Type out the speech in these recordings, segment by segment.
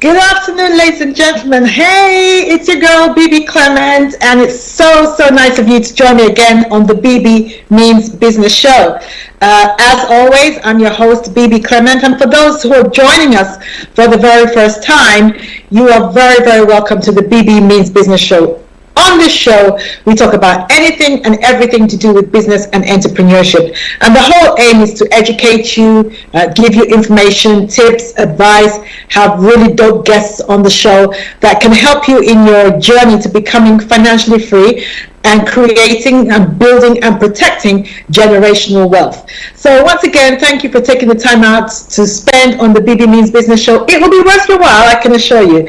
Good afternoon, ladies and gentlemen. Hey, it's your girl, Bebe Clement, and it's so nice of you to join me again on the Bebe Means Business Show. As always, I'm your host, Bebe Clement, and for those who are joining us for the very first time, you are very welcome to the Bebe Means Business Show. On this show, we talk about anything and everything to do with business and entrepreneurship. And the whole aim is to educate you, give you information, tips, advice, have really dope guests on the show that can help you in your journey to becoming financially free and creating and building and protecting generational wealth. So once again, thank you for taking the time out to spend on the Bebe Means Business Show. It will be worth your while, I can assure you.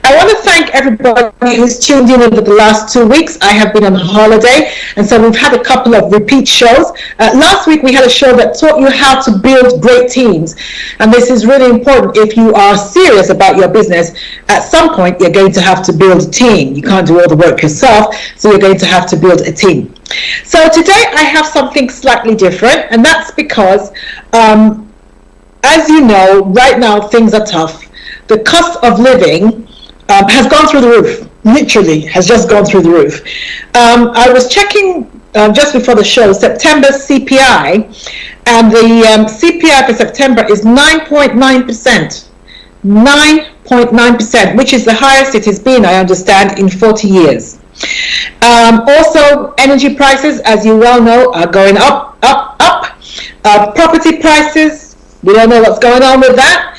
I want to thank everybody who's tuned in over the last 2 weeks. I have been on holiday, and so we've had a couple of repeat shows. Last week we had a show that taught you how to build great teams, and this is really important. If you are serious about your business, at some point you're going to have to build a team. You can't do all the work yourself, so you're going to have to build a team. So today I have something slightly different, and that's because as you know, right now things are tough. The cost of living has gone through the roof, literally has just gone through the roof. I was checking just before the show September CPI, and the CPI for September is 9.9%. 9.9%, which is the highest it has been, I understand, in 40 years. Also, energy prices, as you well know, are going up. Property prices, we don't know what's going on with that.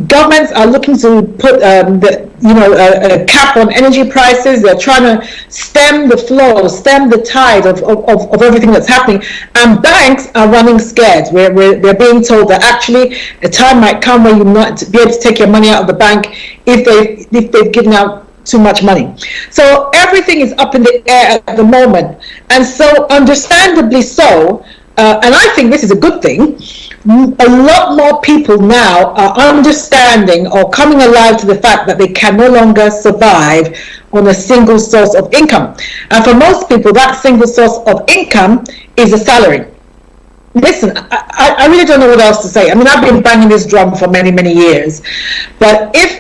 Governments are looking to put a cap on energy prices. They're trying to stem the flow, stem the tide of everything that's happening. And banks are running scared. They're being told that actually a time might come where you might be able to take your money out of the bank if they've given out too much money. So everything is up in the air at the moment, and so understandably so, and I think this is a good thing. A lot more people now are understanding or coming alive to the fact that they can no longer survive on a single source of income. And for most people, that single source of income is a salary. Listen, I really don't know what else to say. I mean, I've been banging this drum for many years. But if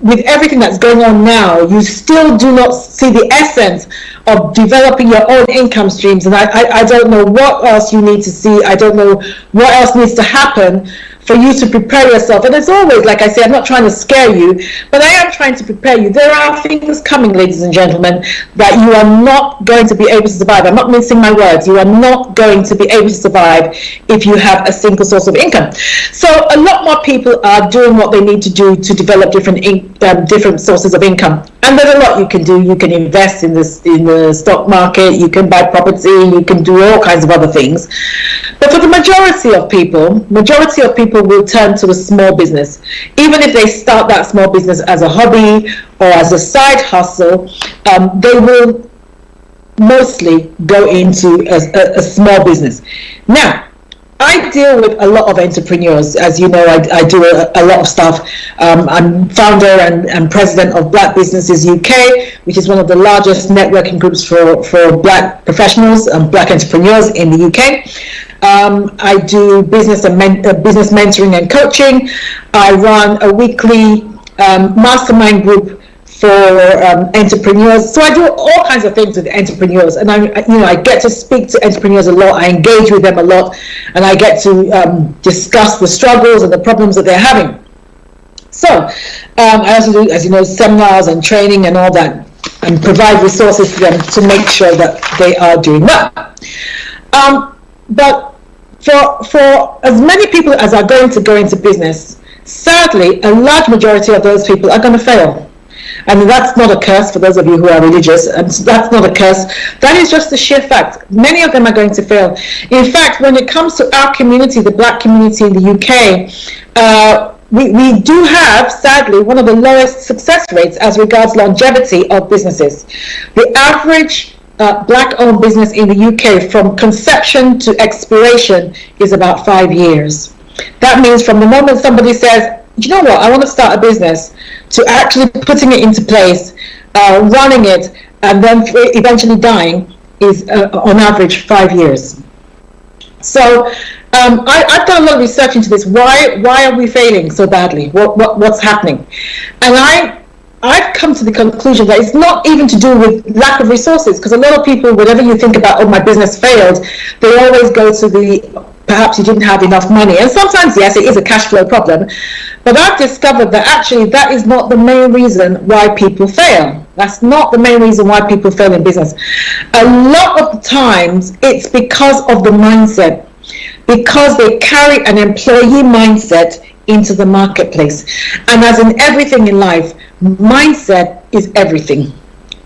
with everything that's going on now, you still do not see the essence of developing your own income streams, and I don't know what else you need to see. I don't know what else needs to happen for you to prepare yourself. And as always, like I say, I'm not trying to scare you, but I am trying to prepare you. There are things coming, ladies and gentlemen, that you are not going to be able to survive. I'm not mincing my words. You are not going to be able to survive if you have a single source of income. So a lot more people are doing what they need to do to develop different sources of income. And there's a lot you can do. You can invest in the stock market. You can buy property. You can do all kinds of other things. But for the majority of people will turn to a small business. Even if they start that small business as a hobby or as a side hustle, they will mostly go into a small business. Now, I deal with a lot of entrepreneurs. As you know, I do a lot of stuff. I'm founder and president of Black Businesses UK, which is one of the largest networking groups for Black professionals and Black entrepreneurs in the UK. I do business mentoring and coaching. I run a weekly mastermind group for entrepreneurs. So I do all kinds of things with entrepreneurs, and I get to speak to entrepreneurs a lot. I engage with them a lot, and I get to discuss the struggles and the problems that they're having. So I also do, as you know, seminars and training and all that, and provide resources to them to make sure that they are doing well. But for as many people as are going to go into business, sadly, a large majority of those people are going to fail. And that's not a curse for those of you who are religious, and that's not a curse. That is just the sheer fact. Many of them are going to fail. In fact, when it comes to our community, the Black community in the UK, we do have, sadly, one of the lowest success rates as regards longevity of businesses. The average Black-owned business in the UK from conception to expiration is about 5 years. That means from the moment somebody says, do you know what, I want to start a business, to actually putting it into place, running it, and then eventually dying is on average 5 years. So I've done a lot of research into this. Why are we failing so badly? What's happening? And I've come to the conclusion that it's not even to do with lack of resources, because a lot of people, whenever you think about, oh, my business failed, they always go to the, perhaps you didn't have enough money. And sometimes, yes, it is a cash flow problem. But I've discovered that actually that is not the main reason why people fail. That's not the main reason why people fail in business. A lot of the times, it's because of the mindset, because they carry an employee mindset into the marketplace. And as in everything in life, mindset is everything.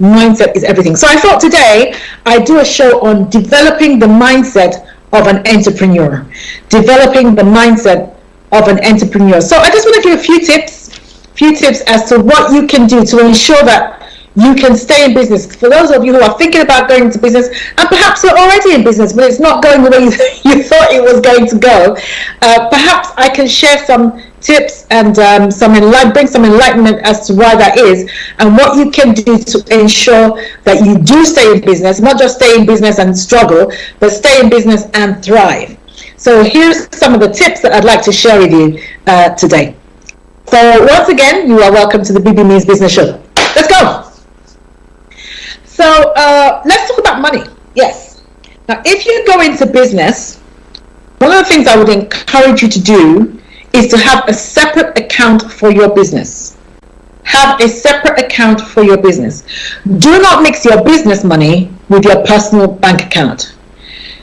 Mindset is everything. So I thought today I'd do a show on developing the mindset of an entrepreneur. Developing the mindset of an entrepreneur. So I just want to give a few tips as to what you can do to ensure that you can stay in business. For those of you who are thinking about going into business, and perhaps you're already in business, but it's not going the way you thought it was going to go, perhaps I can share some tips and bring some enlightenment as to why that is, and what you can do to ensure that you do stay in business, not just stay in business and struggle, but stay in business and thrive. So here's some of the tips that I'd like to share with you today. So once again, you are welcome to the Bebe Means Business Show. Let's go. So let's talk about money. Yes. Now, if you go into business, one of the things I would encourage you to do is to have a separate account for your business. Have a separate account for your business. Do not mix your business money with your personal bank account.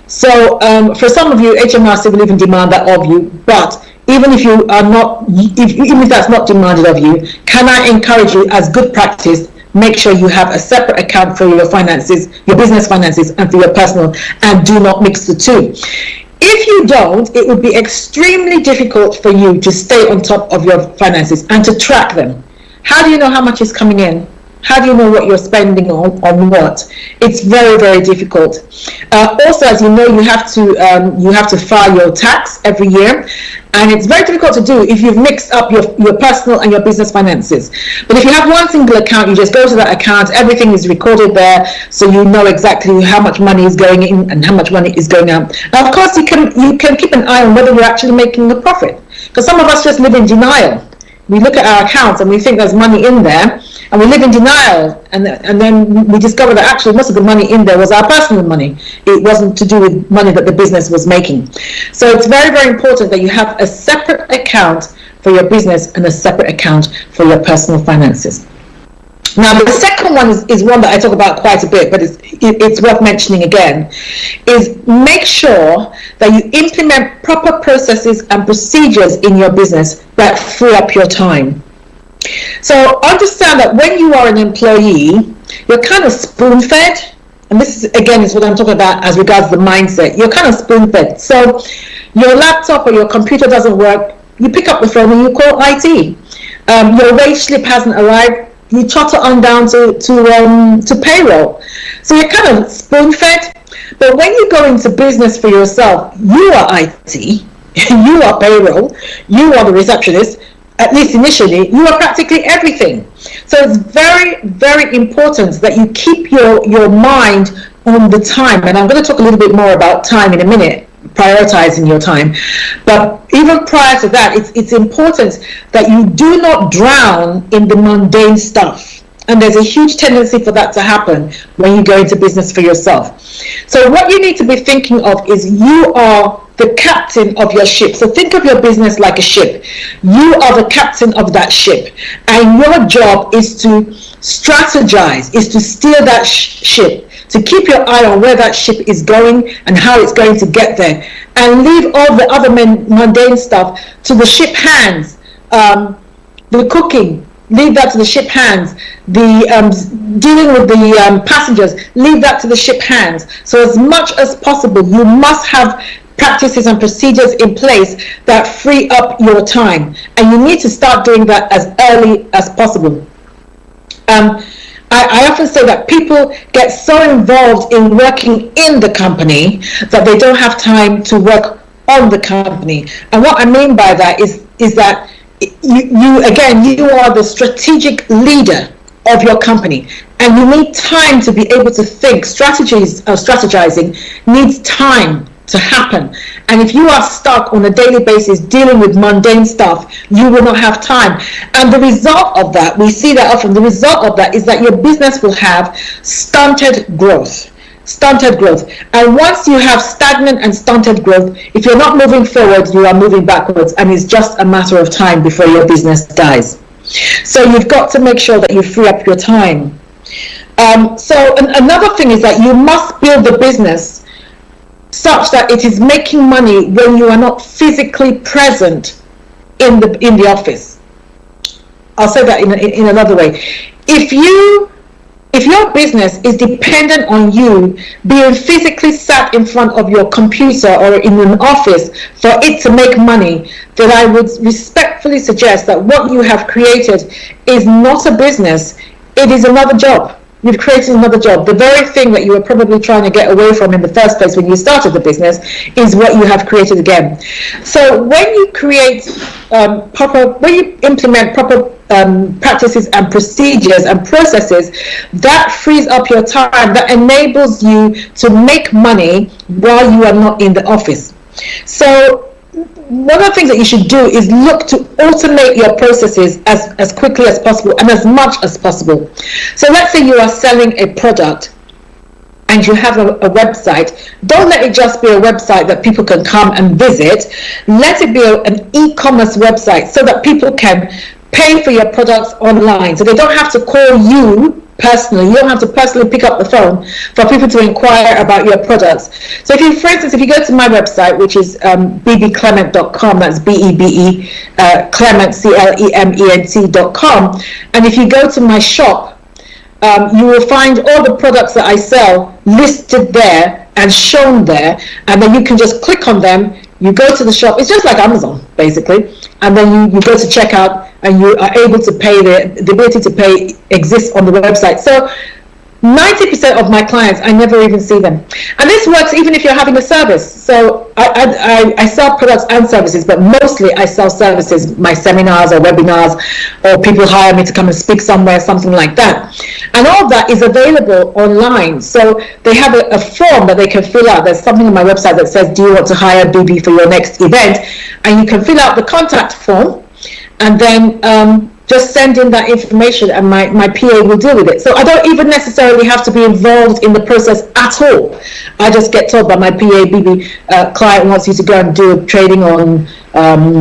So for some of you, HMRC will even demand that of you, but even if you are not, even if that's not demanded of you, can I encourage you, as good practice, make sure you have a separate account for your finances, your business finances, and for your personal, and do not mix the two. If you don't, it would be extremely difficult for you to stay on top of your finances and to track them. How do you know how much is coming in? How do you know what you're spending on what? It's very, very difficult. Also, as you know, you have to file your tax every year, and it's very difficult to do if you've mixed up your personal and your business finances. But if you have one single account, you just go to that account, everything is recorded there, so you know exactly how much money is going in and how much money is going out. Now, of course, you can keep an eye on whether you're actually making a profit, because some of us just live in denial. We look at our accounts and we think there's money in there, and we live in denial, and then we discover that actually most of the money in there was our personal money. It wasn't to do with money that the business was making. So it's very, very important that you have a separate account for your business and a separate account for your personal finances. Now, the second one is one that I talk about quite a bit, but it's worth mentioning again, is make sure that you implement proper processes and procedures in your business that free up your time. So understand that when you are an employee, you're kind of spoon-fed, and this is what I'm talking about as regards the mindset. You're kind of spoon-fed. So your laptop or your computer doesn't work, you pick up the phone and you call IT. Your wage slip hasn't arrived, you trotter on down to payroll. So you're kind of spoon-fed. But when you go into business for yourself, you are IT, you are payroll, you are the receptionist. At least initially, you are practically everything. So it's very, very important that you keep your mind on the time. And I'm going to talk a little bit more about time in a minute, prioritizing your time. But even prior to that, it's important that you do not drown in the mundane stuff. And there's a huge tendency for that to happen when you go into business for yourself. So what you need to be thinking of is you are the captain of your ship. So think of your business like a ship. You are the captain of that ship, and your job is to strategize, is to steer that ship, to keep your eye on where that ship is going and how it's going to get there, and leave all the other mundane stuff to the ship hands. The cooking, leave that to the ship hands. The dealing with the passengers, leave that to the ship hands. So as much as possible, you must have practices and procedures in place that free up your time, and you need to start doing that as early as possible. I often say that people get so involved in working in the company that they don't have time to work on the company. And what I mean by that is that you are the strategic leader of your company, and you need time to be able to think. Strategizing needs time to happen. And if you are stuck on a daily basis dealing with mundane stuff, you will not have time. And the result of that, we see that often, the result of that is that your business will have stunted growth. Stunted growth. And once you have stagnant and stunted growth, if you're not moving forward, you are moving backwards, and it's just a matter of time before your business dies. So you've got to make sure that you free up your time. So another thing is that you must build the business such that it is making money when you are not physically present in the office. I'll say that in another way. If your business is dependent on you being physically sat in front of your computer or in an office for it to make money, then I would respectfully suggest that what you have created is not a business, it is another job. You've created another job. The very thing that you were probably trying to get away from in the first place when you started the business is what you have created again. So when you create when you implement proper practices and procedures and processes, that frees up your time, that enables you to make money while you are not in the office. So one of the things that you should do is look to automate your processes as quickly as possible and as much as possible. So let's say you are selling a product and you have a website. Don't let it just be a website that people can come and visit. Let it be an e-commerce website so that people can pay for your products online. So they don't have to call you personally. You don't have to personally pick up the phone for people to inquire about your products. So if you, for instance, if you go to my website, which is bbclement.com, that's B-E-B-E, Clement, C-L-E-M-E-N-T.com, and if you go to my shop, you will find all the products that I sell listed there and shown there, and then you can just click on them. You go to the shop. It's just like Amazon, basically, and then you go to checkout, and you are able to pay. The ability to pay exists on the website. So 90% of my clients, I never even see them. And this works even if you're having a service. So I sell products and services, but mostly I sell services, my seminars or webinars, or people hire me to come and speak somewhere, something like that. And all of that is available online. So they have a form that they can fill out. There's something on my website that says, do you want to hire Bebe for your next event? And you can fill out the contact form, and then just send in that information, and my PA will deal with it. So I don't even necessarily have to be involved in the process at all. I just get told by my PA, Bebe, client wants you to go and do a training on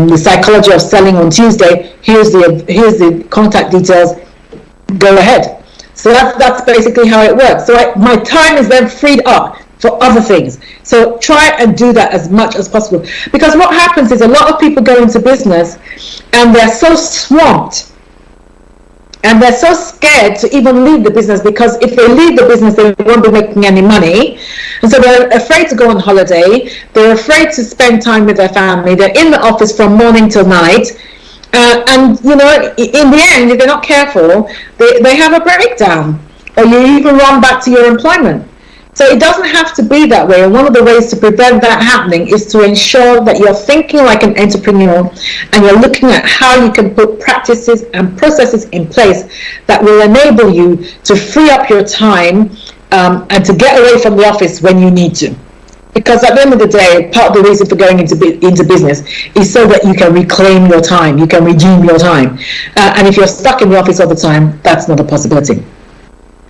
the psychology of selling on Tuesday. Here's the contact details. Go ahead. So that's basically how it works. So my time is then freed up for other things. So try and do that as much as possible. Because what happens is a lot of people go into business and they're so swamped and they're so scared to even leave the business, because if they leave the business, they won't be making any money. And so they're afraid to go on holiday. They're afraid to spend time with their family. They're in the office from morning till night. And, you know, in the end, if they're not careful, they have a breakdown, or you even run back to your employment. So it doesn't have to be that way. And one of the ways to prevent that happening is to ensure that you're thinking like an entrepreneur, and you're looking at how you can put practices and processes in place that will enable you to free up your time and to get away from the office when you need to. Because at the end of the day, part of the reason for going into business is so that you can reclaim your time, you can redeem your time. And if you're stuck in the office all the time, that's not a possibility.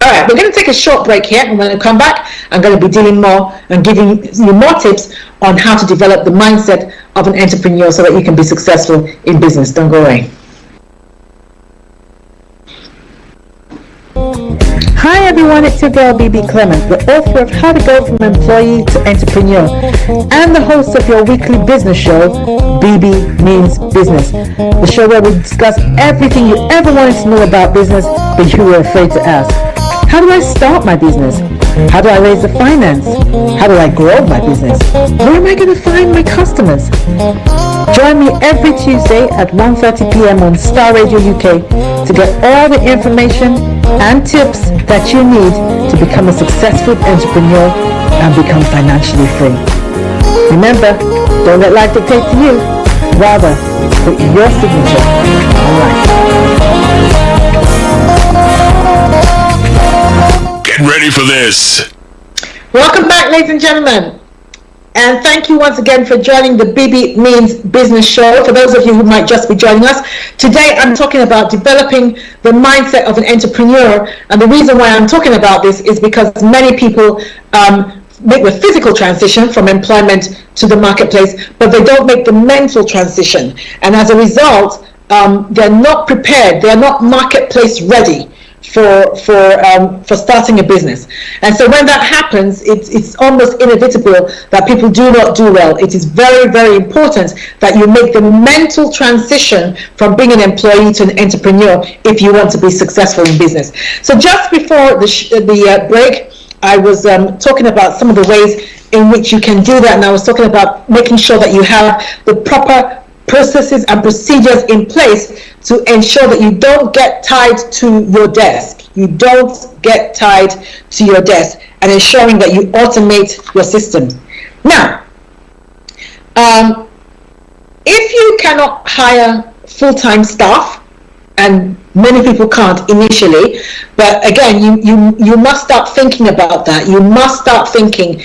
All right, we're going to take a short break here, and when I come back, I'm going to be dealing more and giving you more tips on how to develop the mindset of an entrepreneur so that you can be successful in business. Don't go away. Hi everyone, it's your girl Bebe Clement, the author of How to Go from Employee to Entrepreneur, and the host of your weekly business show, Bebe Means Business, the show where we discuss everything you ever wanted to know about business but you were afraid to ask. How do I start my business? How do I raise the finance? How do I grow my business? Where am I going to find my customers? Join me every Tuesday at 1:30 p.m. on Star Radio UK to get all the information and tips that you need to become a successful entrepreneur and become financially free. Remember, don't let life dictate to you. Rather, put your signature on life. Get ready for this. Welcome back, ladies and gentlemen. And thank you once again for joining the Bebe Means Business Show. For those of you who might just be joining us, today I'm talking about developing the mindset of an entrepreneur. And the reason why I'm talking about this is because many people make the physical transition from employment to the marketplace, but they don't make the mental transition. And as a result, they're not prepared. They're not marketplace ready for starting a business. And so when that happens, it's almost inevitable that people do not do well. It is very, very important that you make the mental transition from being an employee to an entrepreneur if you want to be successful in business. So just before the break, I was talking about some of the ways in which you can do that, and I was talking about making sure that you have the proper processes and procedures in place to ensure that you don't get tied to your desk. You don't get tied to your desk, and ensuring that you automate your systems. Now, if you cannot hire full-time staff, and many people can't initially, but again, you must start thinking about that. You must start thinking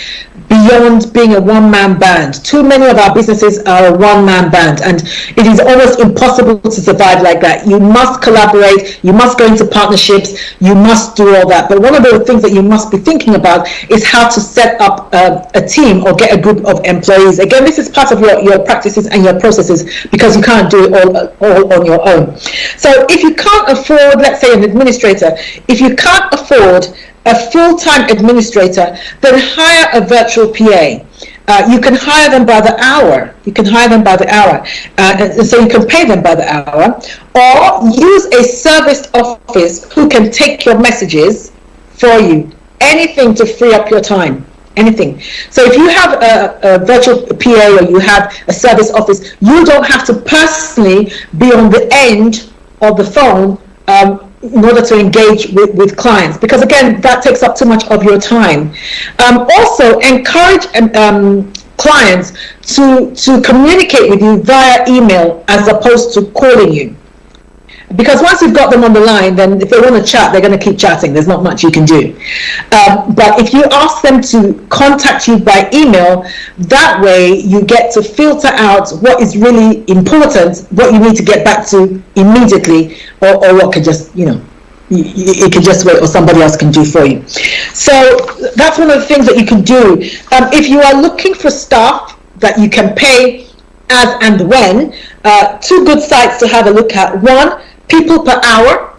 beyond being a one-man band. Too many of our businesses are a one-man band, and it is almost impossible to survive like that. You must collaborate, you must go into partnerships, you must do all that. But one of the things that you must be thinking about is how to set up a team or get a group of employees. Again, this is part of your practices and your processes, because you can't do it all on your own. So if you can't afford, let's say, an administrator, if you can't afford a full-time administrator, then hire a virtual PA. You can hire them by the hour. And so you can pay them by the hour, or use a serviced office who can take your messages for you. Anything to free up your time. Anything. So if you have a virtual PA or you have a service office, you don't have to personally be on the end of the phone in order to engage with clients, because again, that takes up too much of your time. Also, encourage clients to communicate with you via email as opposed to calling you. Because once you've got them on the line, then if they want to chat, they're going to keep chatting. There's not much you can do. But if you ask them to contact you by email, that way you get to filter out what is really important, what you need to get back to immediately, or what could just, it can just wait, or somebody else can do for you. So that's one of the things that you can do. If you are looking for staff that you can pay as and when, two good sites to have a look at. One, people per hour,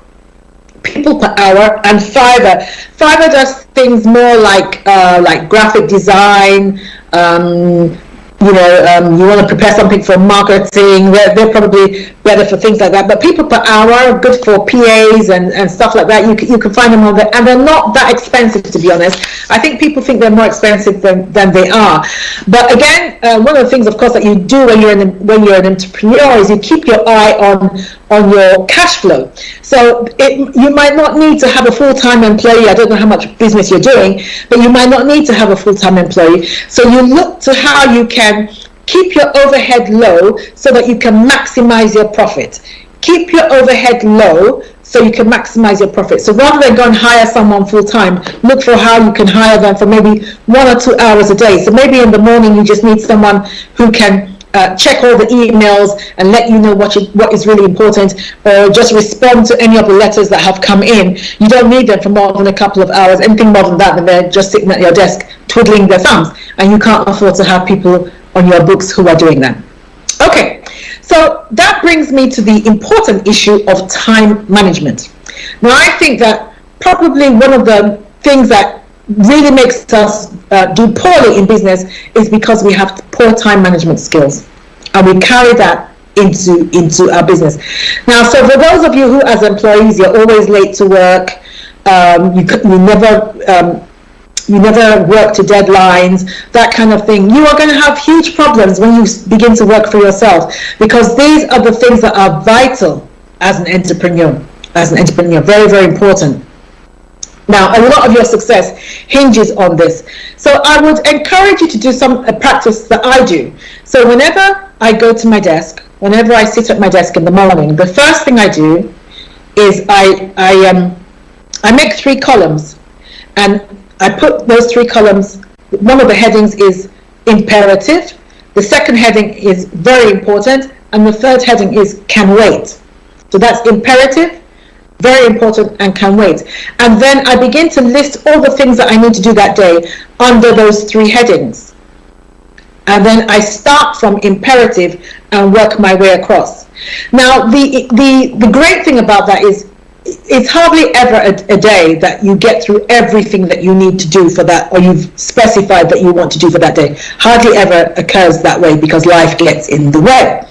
and Fiverr. Fiverr does things more like graphic design. You want to prepare something for marketing. They're probably better for things like that. But people per hour, good for PAs and stuff like that. You can find them on there, and they're not that expensive, to be honest. I think people think they're more expensive than they are. But again, one of the things, of course, that you do when you're an entrepreneur is you keep your eye on your cash flow. So you might not need to have a full-time employee. I don't know how much business you're doing, but you might not need to have a full-time employee. So you look to how you can keep your overhead low so that you can maximize your profit. Keep your overhead low so you can maximize your profit. So rather than go and hire someone full-time, look for how you can hire them for maybe 1 or 2 hours a day. So maybe in the morning you just need someone who can check all the emails and let you know what is really important, or just respond to any of the letters that have come in. You don't need them for more than a couple of hours. Anything more than that, then they're just sitting at your desk twiddling their thumbs, and you can't afford to have people on your books who are doing that. Okay, so that brings me to the important issue of time management. Now, I think that probably one of the things that really makes us do poorly in business is because we have poor time management skills, and we carry that into our business. Now, so for those of you who, as employees, you're always late to work, you never work to deadlines, that kind of thing, you are going to have huge problems when you begin to work for yourself, because these are the things that are vital as an entrepreneur. Very, very important. Now, a lot of your success hinges on this. So I would encourage you to do a practice that I do. So whenever I go to my desk, whenever I sit at my desk in the morning, the first thing I do is I make 3 columns, and I put those 3 columns. One of the headings is imperative. The second heading is very important. And the third heading is can wait. So that's imperative, very important, and can wait. And then I begin to list all the things that I need to do that day under those three headings. And then I start from imperative and work my way across. Now, the great thing about that is it's hardly ever a day that you get through everything that you need to do for that, or you've specified that you want to do for that day. Hardly ever occurs that way because life gets in the way.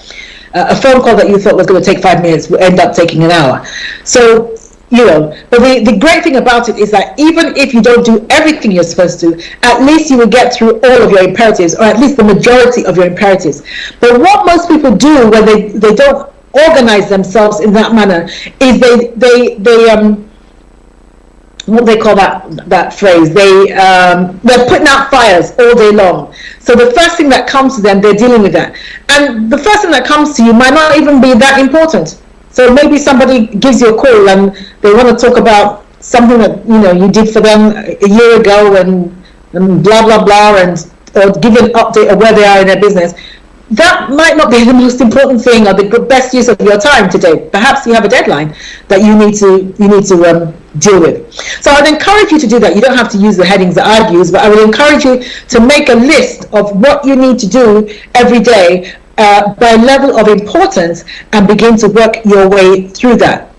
A phone call that you thought was going to take 5 minutes will end up taking an hour. So, you know, but the great thing about it is that even if you don't do everything you're supposed to, at least you will get through all of your imperatives, or at least the majority of your imperatives. But what most people do when they don't organize themselves in that manner is they what they call that phrase, they're putting out fires all day long. So the first thing that comes to them, they're dealing with that, and the first thing that comes to you might not even be that important. So maybe somebody gives you a call and they want to talk about something that you did for them a year ago, and blah blah blah, and or give an update of where they are in their business. That might not be the most important thing or the best use of your time today. Perhaps you have a deadline that you need to deal with. So I'd encourage you to do that. You don't have to use the headings that I've used, but I would encourage you to make a list of what you need to do every day by level of importance, and begin to work your way through that.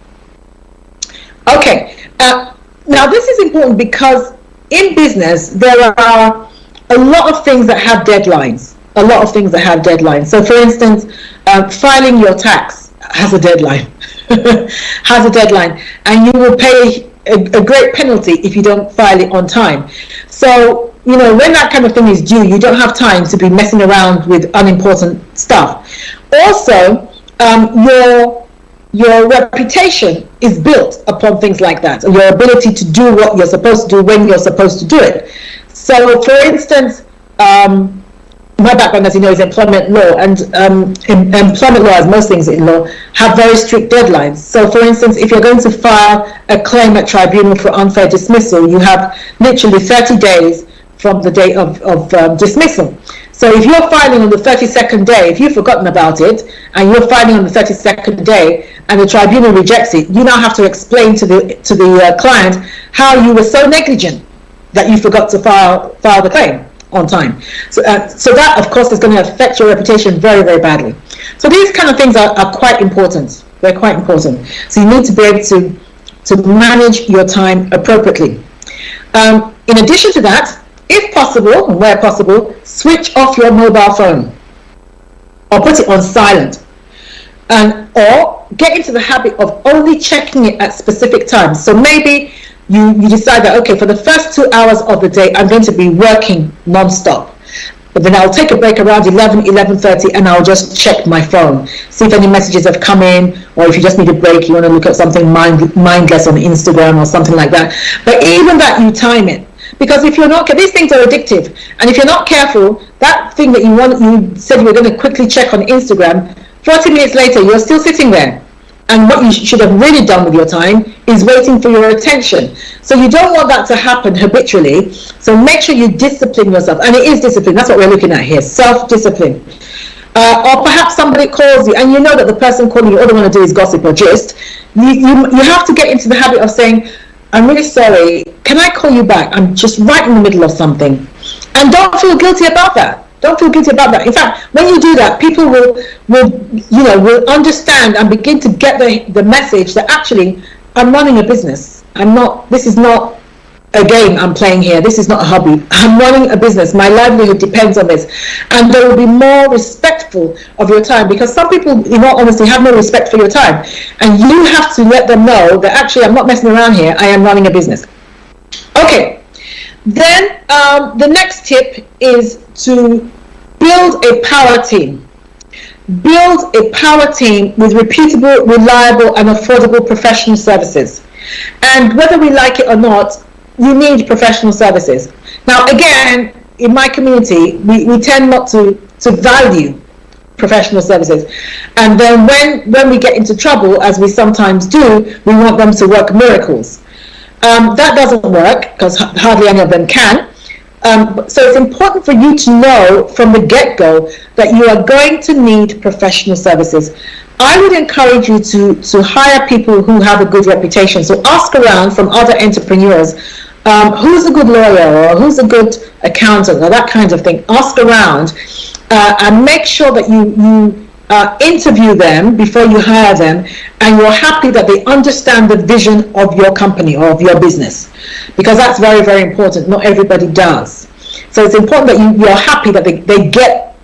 Okay, now this is important because in business there are a lot of things that have deadlines. So for instance, filing your tax has a deadline. And you will pay a great penalty if you don't file it on time. So, when that kind of thing is due, you don't have time to be messing around with unimportant stuff. Also, your reputation is built upon things like that, and your ability to do what you're supposed to do when you're supposed to do it. So, for instance, my background, as you know, is employment law, and employment law, as most things in law, have very strict deadlines. So, for instance, if you're going to file a claim at tribunal for unfair dismissal, you have literally 30 days from the date of dismissal. So if you're filing on the 32nd day, if you've forgotten about it, and you're filing on the 32nd day, and the tribunal rejects it, you now have to explain to the client how you were so negligent that you forgot to file the claim on time. So that, of course, is going to affect your reputation very, very badly. So these kind of things are quite important. They're quite important. So you need to be able to manage your time appropriately. In addition to that, if possible, and where possible, switch off your mobile phone or put it on silent, or get into the habit of only checking it at specific times. So maybe you decide that, okay, for the first 2 hours of the day, I'm going to be working non-stop. But then I'll take a break around 11:30, and I'll just check my phone, see if any messages have come in, or if you just need a break, you want to look at something mindless on Instagram or something like that. But even that, you time it. Because if you're not, these things are addictive, and if you're not careful, that thing that you said you were going to quickly check on Instagram, 40 minutes later, you're still sitting there. And what you should have really done with your time is waiting for your attention. So you don't want that to happen habitually. So make sure you discipline yourself. And it is discipline. That's what we're looking at here, self-discipline. Or perhaps somebody calls you, and you know that the person calling you, all they want to do is gossip or gist. You have to get into the habit of saying, I'm really sorry, can I call you back? I'm just right in the middle of something. And don't feel guilty about that. Don't feel guilty about that. In fact, when you do that, people will understand and begin to get the message that actually I'm running a business. This is not a game I'm playing here. This is not a hobby. I'm running a business. My livelihood depends on this. And they will be more respectful of your time, because some people, in all honesty, have no respect for your time. And you have to let them know that actually I'm not messing around here. I am running a business. Okay. Then the next tip is to build a power team. Build a power team with reputable, reliable, and affordable professional services. And whether we like it or not, you need professional services. Now, again, in my community, we tend not to value professional services. And then when we get into trouble, as we sometimes do, we want them to work miracles. That doesn't work, because hardly any of them can. So it's important for you to know from the get-go that you are going to need professional services. I would encourage you to hire people who have a good reputation. So ask around from other entrepreneurs, who's a good lawyer or who's a good accountant or that kind of thing. Ask around and make sure that you interview them before you hire them, and you're happy that they understand the vision of your company or of your business, because that's very, very important. Not everybody does. So it's important that you're happy that they get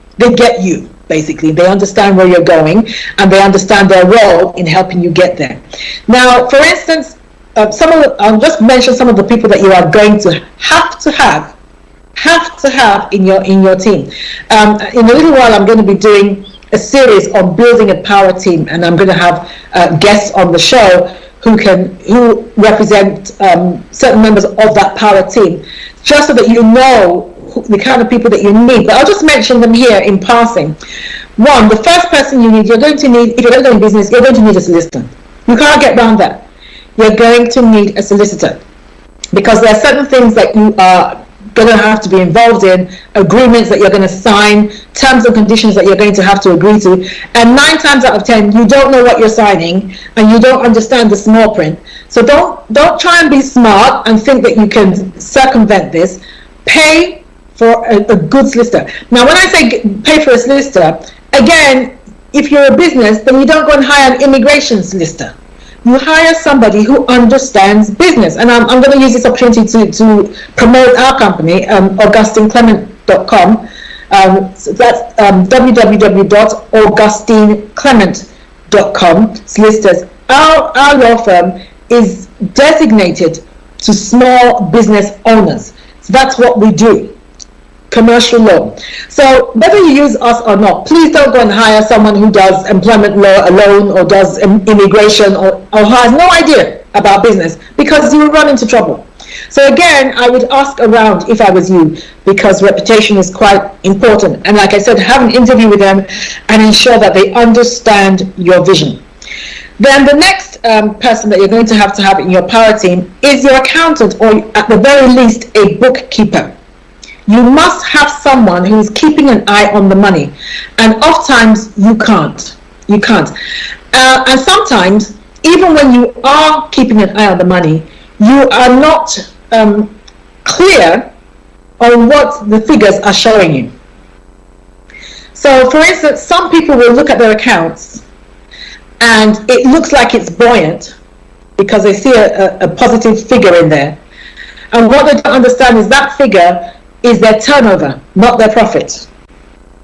you. Basically, they understand where you're going and they understand their role in helping you get there. Now, for instance, I'll just mention some of the people that you are going to have in your team. In a little while, I'm going to be doing a series on building a power team, and I'm going to have guests on the show who represent certain members of that power team, just so that you know the kind of people that you need. But I'll just mention them here in passing. One, the first person you need, if you're going to do business, you're going to need a solicitor. You can't get around that. You're going to need a solicitor, because there are certain things that you are going to have to be involved in, agreements that you're going to sign, terms and conditions that you're going to have to agree to, and 9 times out of 10 you don't know what you're signing and you don't understand the small print. So don't try and be smart and think that you can circumvent this. Pay for a good solicitor. Now, when I say pay for a solicitor, again, if you're a business, then you don't go and hire an immigration solicitor. You hire somebody who understands business. And I'm going to use this opportunity to promote our company, AugustineClement.com. So that's www.augustineclement.com. Solicitors. Our law firm is designated to small business owners. So that's what we do. Commercial law. So whether you use us or not, please don't go and hire someone who does employment law alone or does immigration or has no idea about business, because you will run into trouble. So again, I would ask around if I was you, because reputation is quite important. And like I said, have an interview with them and ensure that they understand your vision. Then the next person that you're going to have in your power team is your accountant, or at the very least a bookkeeper. You must have someone who's keeping an eye on the money, and oftentimes you can't. And sometimes, even when you are keeping an eye on the money, you are not clear on what the figures are showing you. So, for instance, some people will look at their accounts and it looks like it's buoyant because they see a positive figure in there. And what they don't understand is that figure is their turnover, not their profit.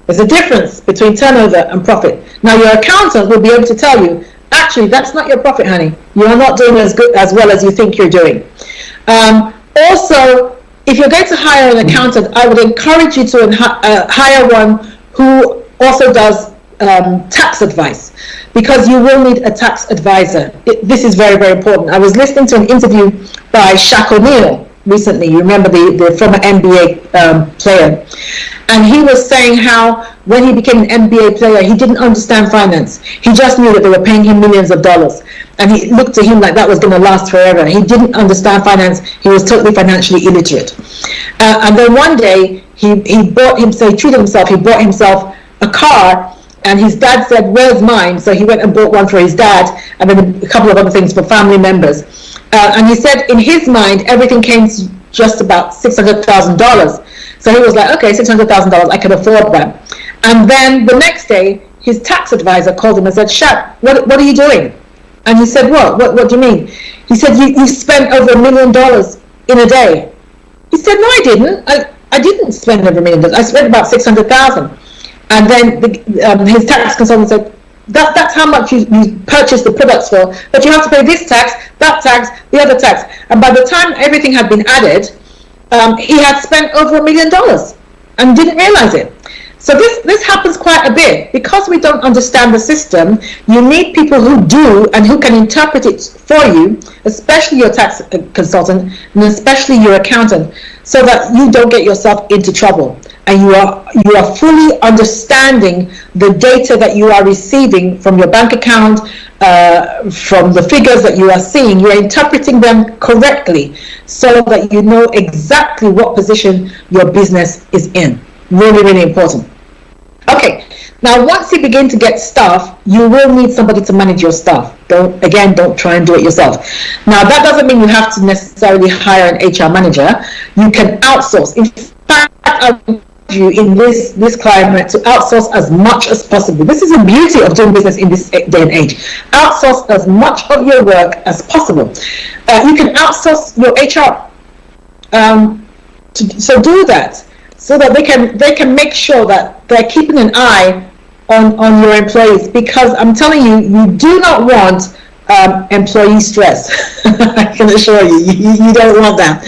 There's a difference between turnover and profit. Now, your accountant will be able to tell you, actually, that's not your profit, honey. You are not doing as well as you think you're doing. Also, if you're going to hire an accountant, I would encourage you to hire one who also does tax advice, because you will need a tax advisor. This is very, very important. I was listening to an interview by Shaq O'Neal recently. You remember the former NBA player, and he was saying how when he became an NBA player, he didn't understand finance. He just knew that they were paying him millions of dollars, and he looked to him like that was going to last forever. He didn't understand finance. He was totally financially illiterate. And then one day he bought himself a car, and his dad said, "Where's mine?" So he went and bought one for his dad, and then a couple of other things for family members. And he said in his mind, everything came to just about $600,000. So he was like, okay, $600,000, I can afford that. And then the next day, his tax advisor called him and said, "Shaq, what are you doing?" And he said, what do you mean? He said, you spent over $1 million in a day. He said, no, I didn't. I didn't spend over $1 million. I spent about $600,000. And then his tax consultant said, that's how much you purchased the products for, but you have to pay this tax, that tax, the other tax. And by the time everything had been added, he had spent over $1 million and didn't realize it. So this happens quite a bit. Because we don't understand the system, you need people who do and who can interpret it for you, especially your tax consultant and especially your accountant, so that you don't get yourself into trouble. and you are fully understanding the data that you are receiving from your bank account, from the figures that you are seeing, you're interpreting them correctly so that you know exactly what position your business is in. Really, really important. Okay, now once you begin to get staff, you will need somebody to manage your staff. Don't try and do it yourself. Now that doesn't mean you have to necessarily hire an HR manager. You can outsource. In fact, I would you in this climate to outsource as much as possible. This is the beauty of doing business in this day and age. Outsource as much of your work as possible. You can outsource your HR. So do that, so that they can make sure that they're keeping an eye on your employees, because I'm telling you, you do not want employee stress. I can assure you, you don't want that.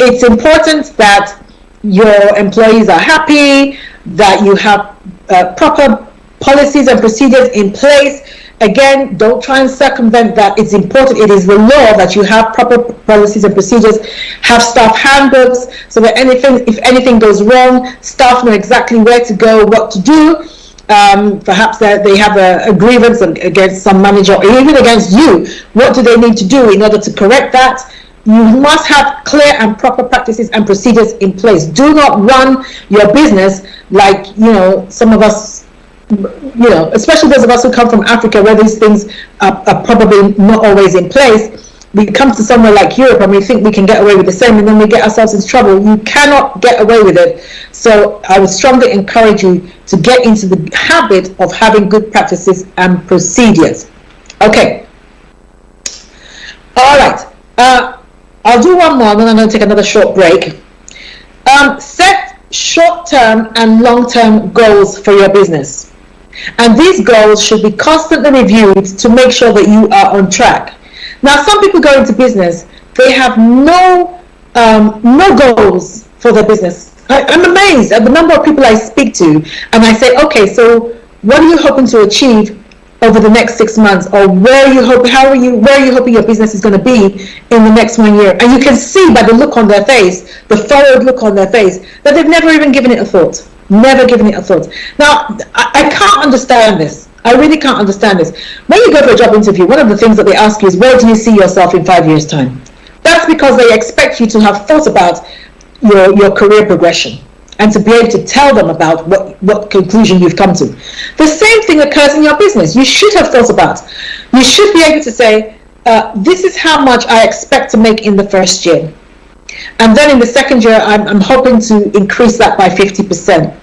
It's important that your employees are happy, that you have proper policies and procedures in place. Again, don't try and circumvent that. It's important. It is the law that you have proper policies and procedures, have staff handbooks, so that if anything goes wrong, staff know exactly where to go, what to do. Perhaps they have a grievance against some manager or even against you. What do they need to do in order to correct that? You must have clear and proper practices and procedures in place. Do not run your business like, some of us, especially those of us who come from Africa, where these things are probably not always in place. We come to somewhere like Europe and we think we can get away with the same, and then we get ourselves in trouble. You cannot get away with it. So I would strongly encourage you to get into the habit of having good practices and procedures. Okay. All right. I'll do one more, and then I'm going to take another short break. Set short-term and long-term goals for your business. And these goals should be constantly reviewed to make sure that you are on track. Now, some people go into business, they have no goals for their business. I'm amazed at the number of people I speak to, and I say, okay, so what are you hoping to achieve over the next 6 months, or where are you hoping your business is going to be in the next 1 year? And you can see by the look on their face, the forward look on their face, that they've never even given it a thought. Never given it a thought. Now, I can't understand this. I really can't understand this. When you go for a job interview, one of the things that they ask you is, where do you see yourself in 5 years' time? That's because they expect you to have thought about your career progression, and to be able to tell them about what conclusion you've come to. The same thing occurs in your business. You should have thought about. You should be able to say, this is how much I expect to make in the first year. And then in the second year, I'm hoping to increase that by 50%.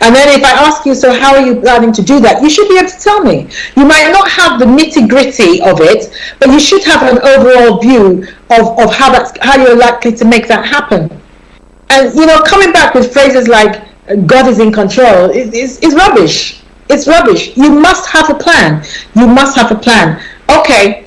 And then if I ask you, so how are you planning to do that? You should be able to tell me. You might not have the nitty-gritty of it, but you should have an overall view of how you're likely to make that happen. And, coming back with phrases like God is in control is rubbish. It's rubbish. You must have a plan. You must have a plan. Okay,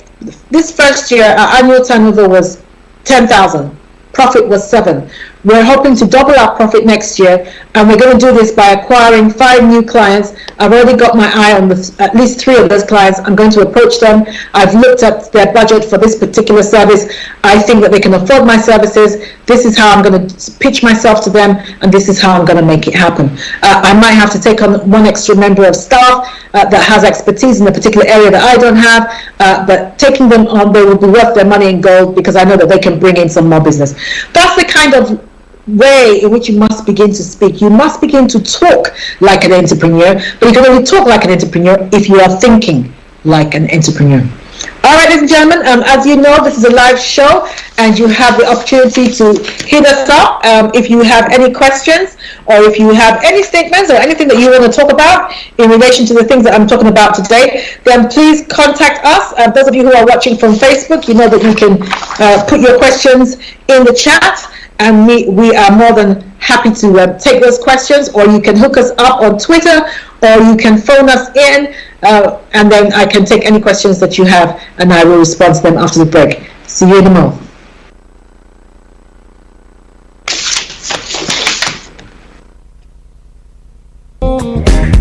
this first year, our annual turnover was 10,000. Profit was 7. We're hoping to double our profit next year, and we're going to do this by acquiring 5 new clients. I've already got my eye on at least 3 of those clients. I'm going to approach them. I've looked at their budget for this particular service. I think that they can afford my services. This is how I'm going to pitch myself to them, and this is how I'm going to make it happen. I might have to take on 1 extra member of staff that has expertise in a particular area that I don't have, but taking them on, they will be worth their money in gold, because I know that they can bring in some more business. That's the kind of way in which you must begin to speak. You must begin to talk like an entrepreneur, but you can only talk like an entrepreneur if you are thinking like an entrepreneur. All right, ladies and gentlemen, as you know, this is a live show, and you have the opportunity to hit us up if you have any questions, or if you have any statements or anything that you want to talk about in relation to the things that I'm talking about today. Then please contact us. Those of you who are watching from Facebook, you know that you can put your questions in the chat, and we are more than happy to take those questions, or you can hook us up on Twitter, or you can phone us in, and then I can take any questions that you have, and I will respond to them after the break. See you in a moment.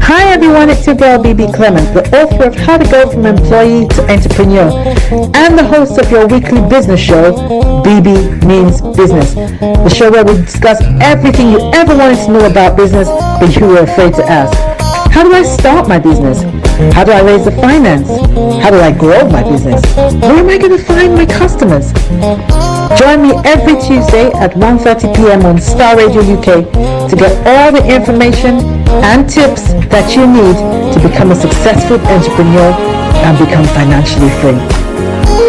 Hi everyone, it's your girl Bebe Clement, the author of How to Go from Employee to Entrepreneur and the host of your weekly business show, Bebe Means Business, the show where we discuss everything you ever wanted to know about business but you were afraid to ask. How do I start my business? How do I raise the finance? How do I grow my business? Where am I going to find my customers? Join me every Tuesday at 1:30 p.m. on Star Radio UK to get all the information and tips that you need to become a successful entrepreneur and become financially free.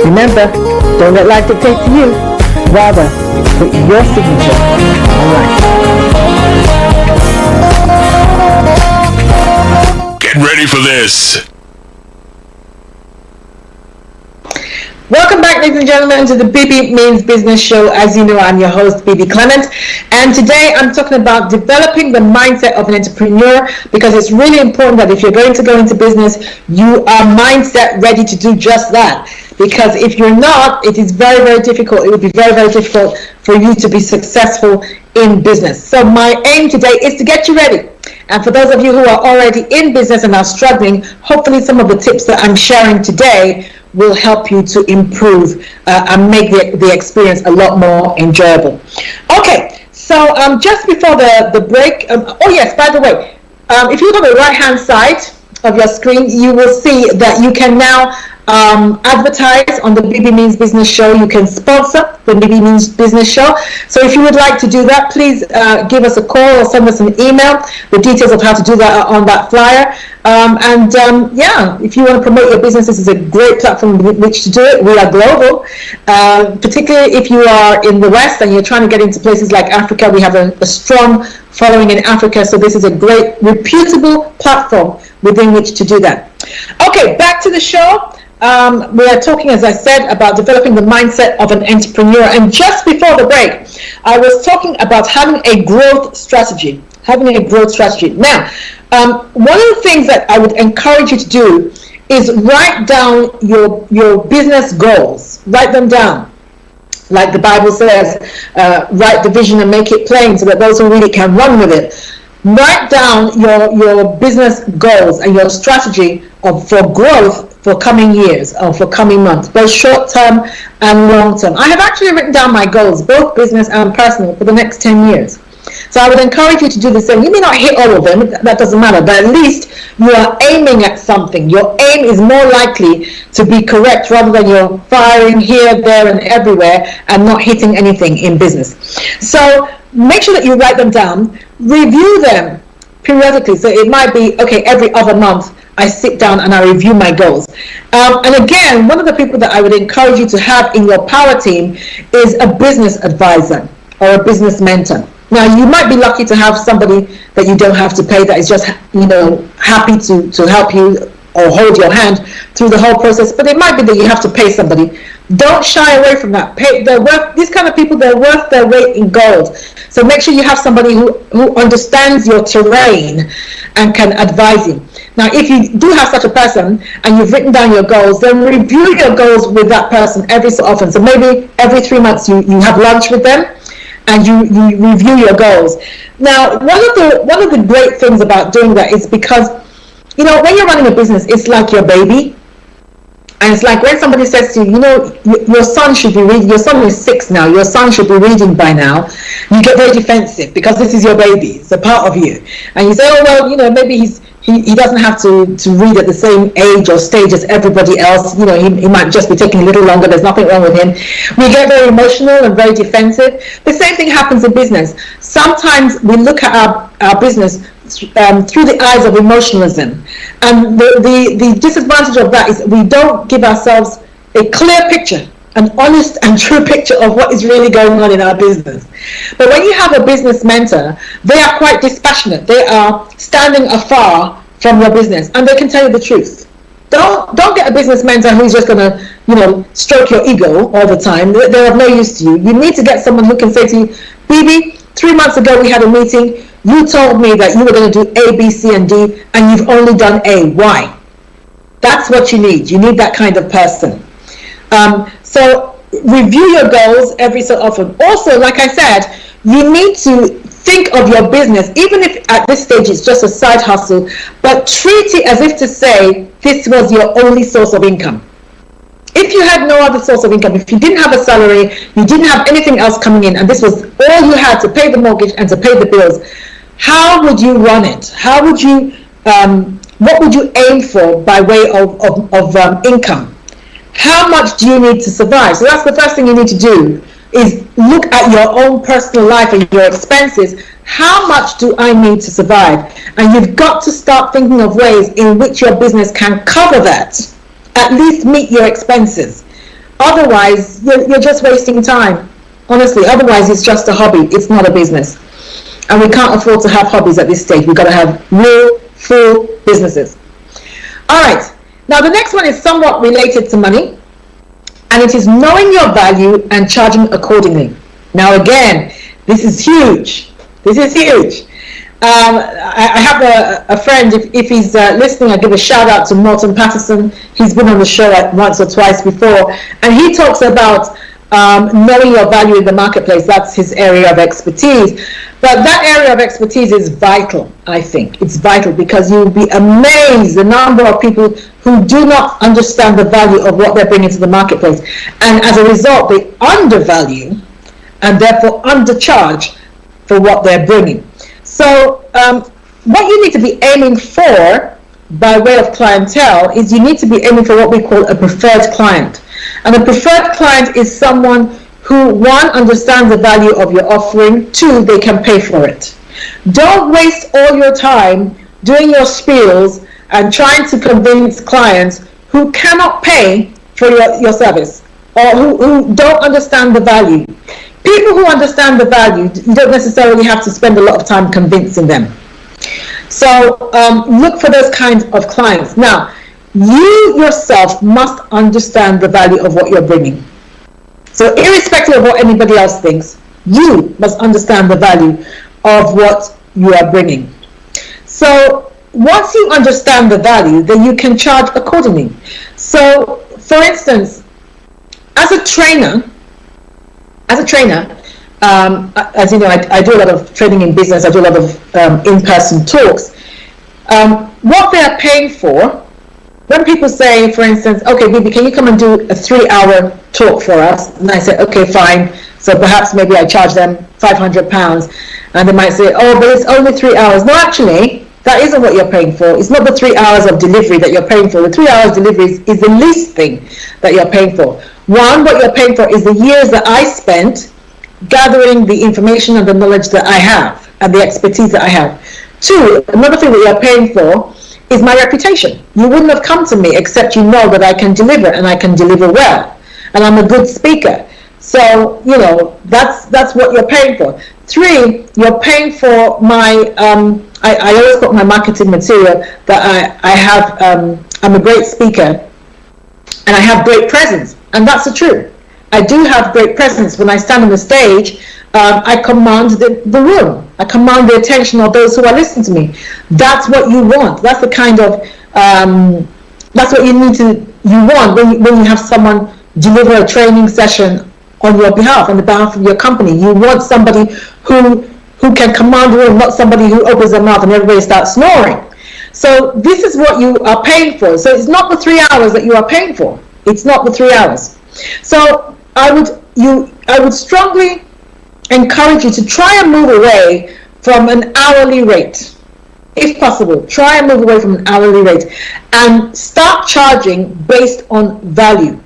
Remember, don't let life dictate to you. Rather, put your signature on life. Get ready for this. Welcome back, ladies and gentlemen, to the Bebe Means Business Show. As you know, I'm your host, Bebe Clement, and today I'm talking about developing the mindset of an entrepreneur, because it's really important that if you're going to go into business, you are mindset ready to do just that. Because if you're not, it is very, very difficult. It would be very, very difficult for you to be successful in business. So my aim today is to get you ready. And for those of you who are already in business and are struggling, hopefully some of the tips that I'm sharing today will help you to improve and make the experience a lot more enjoyable. Okay, so just before the break, oh yes, by the way, if you look on the right hand side of your screen, you will see that you can now advertise on the Bebe Means Business Show. You can sponsor the Bebe Means Business Show. So if you would like to do that, please give us a call or send us an email. The details of how to do that are on that flyer. Yeah, if you want to promote your business, this is a great platform with which to do it. We are global, particularly if you are in the West and you're trying to get into places like Africa. We have a strong following in Africa, so this is a great, reputable platform within which to do that. Okay, back to the show. We are talking, as I said, about developing the mindset of an entrepreneur. And just before the break, I was talking about having a growth strategy. Now, one of the things that I would encourage you to do is write down your business goals. Write them down. Like the Bible says, write the vision and make it plain so that those who read it can run with it. Write down your business goals and your strategy for growth for coming years or for coming months, both short term and long term. I have actually written down my goals, both business and personal, for the next 10 years. So I would encourage you to do the same. You may not hit all of them, that doesn't matter, but at least you are aiming at something. Your aim is more likely to be correct rather than you're firing here, there, and everywhere and not hitting anything in business. So make sure that you write them down, review them periodically. So it might be, okay, every other month I sit down and I review my goals. And again, one of the people that I would encourage you to have in your power team is a business advisor or a business mentor. Now, you might be lucky to have somebody that you don't have to pay, that is just, happy to help you or hold your hand through the whole process, but it might be that you have to pay somebody. Don't shy away from that. These kind of people, they're worth their weight in gold. So make sure you have somebody who understands your terrain and can advise you. Now, if you do have such a person and you've written down your goals, then review your goals with that person every so often. So maybe every 3 months you have lunch with them and you review your goals. Now, one of the great things about doing that is because, when you're running a business, it's like your baby. And it's like when somebody says to you, your son should be reading, your son is 6 now, your son should be reading by now. You get very defensive because this is your baby, it's a part of you. And you say, oh, well, maybe he doesn't have to read at the same age or stage as everybody else. He might just be taking a little longer. There's nothing wrong with him. We get very emotional and very defensive. The same thing happens in business. Sometimes we look at our business through the eyes of emotionalism. And the disadvantage of that is we don't give ourselves a clear picture, an honest and true picture of what is really going on in our business. But when you have a business mentor, they are quite dispassionate. They are standing afar from your business and they can tell you the truth. Don't get a business mentor who's just going to, stroke your ego all the time. They're of no use to you. You need to get someone who can say to you, Bebe, 3 months ago we had a meeting. You told me that you were going to do A, B, C, and D, and you've only done A. Why? That's what you need. You need that kind of person. So review your goals every so often. Also, like I said, you need to think of your business, even if at this stage it's just a side hustle, but treat it as if to say this was your only source of income. If you had no other source of income, if you didn't have a salary, you didn't have anything else coming in, and this was all you had to pay the mortgage and to pay the bills, how would you run it? How would you, what would you aim for by way of income? How much do you need to survive? So that's the first thing you need to do, is look at your own personal life and your expenses. How much do I need to survive? And you've got to start thinking of ways in which your business can cover that, at least meet your expenses. Otherwise, you're just wasting time. Honestly, otherwise it's just a hobby. It's not a business. And we can't afford to have hobbies at this stage. We've got to have real, full businesses. All right. Now, the next one is somewhat related to money, and it is knowing your value and charging accordingly. Now, again, this is huge. This is huge. I have a friend, if he's listening, I'll give a shout out to Morton Patterson. He's been on the show once or twice before, and he talks about knowing your value in the marketplace. That's his area of expertise. But that area of expertise is vital, I think. It's vital, because you'll be amazed the number of people who do not understand the value of what they're bringing to the marketplace. And as a result, they undervalue and therefore undercharge for what they're bringing. So what you need to be aiming for by way of clientele is you need to be aiming for what we call a preferred client. And a preferred client is someone who, one, understands the value of your offering, two, they can pay for it. Don't waste all your time doing your spiels and trying to convince clients who cannot pay for your service, or who don't understand the value. People who understand the value, you don't necessarily have to spend a lot of time convincing them. So look for those kinds of clients. Now, you yourself must understand the value of what you're bringing. So irrespective of what anybody else thinks, you must understand the value of what you are bringing. So once you understand the value, then you can charge accordingly. So for instance, as a trainer, as you know, I do a lot of training in business. I do a lot of in-person talks. What they are paying for, when people say, for instance, okay, Bebe, can you come and do a 3-hour talk for us? And I say, okay, fine. So perhaps maybe I charge them £500. And they might say, oh, but it's only 3 hours. No, actually, that isn't what you're paying for. It's not the 3 hours of delivery that you're paying for. The 3 hours delivery is the least thing that you're paying for. One, what you're paying for is the years that I spent gathering the information and the knowledge that I have and the expertise that I have. Two, another thing that you're paying for is my reputation. You wouldn't have come to me except you know that I can deliver, and I can deliver well, and I'm a good speaker. So, you know, that's what you're paying for. Three, you're paying for my, I always got my marketing material that I have, I'm a great speaker, and I have great presence, and that's the truth. I do have great presence. When I stand on the stage, I command the room. I command the attention of those who are listening to me. That's what you want. That's the kind of, that's what you want when you have someone deliver a training session on your behalf, on the behalf of your company. You want somebody who can command the room, not somebody who opens their mouth and everybody starts snoring. So this is what you are paying for. So it's not the 3 hours that you are paying for. It's not the 3 hours. So I would strongly encourage you to try and move away from an hourly rate. If possible, try and move away from an hourly rate and start charging based on value.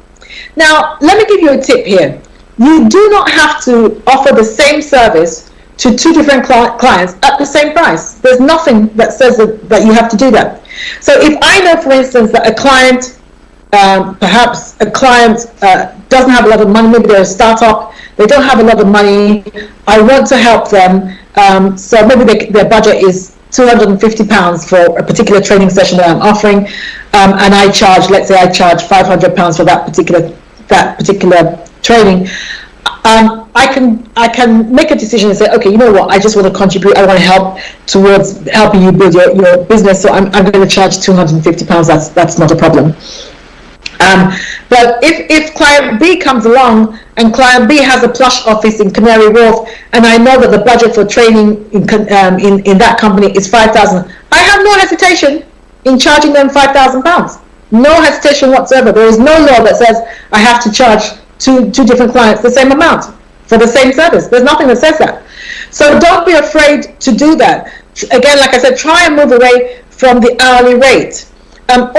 Now, let me give you a tip here. You do not have to offer the same service to two different clients at the same price. There's nothing that says that you have to do that. So if I know, for instance, that a client, perhaps a client doesn't have a lot of money, maybe they're a startup, they don't have a lot of money, I want to help them, so maybe their budget is £250 for a particular training session that I'm offering, and I charge, let's say I charge £500 for that particular training. I can make a decision and say, okay, you know what, I just want to contribute, I want to help towards helping you build your business, so I'm going to charge £250, that's not a problem. But if client B comes along and client B has a plush office in Canary Wharf, and I know that the budget for training in that company is 5,000, I have no hesitation in charging them £5,000. No hesitation whatsoever. There is no law that says I have to charge two different clients the same amount for the same service. There's nothing that says that. So don't be afraid to do that. Again, like I said, try and move away from the hourly rate.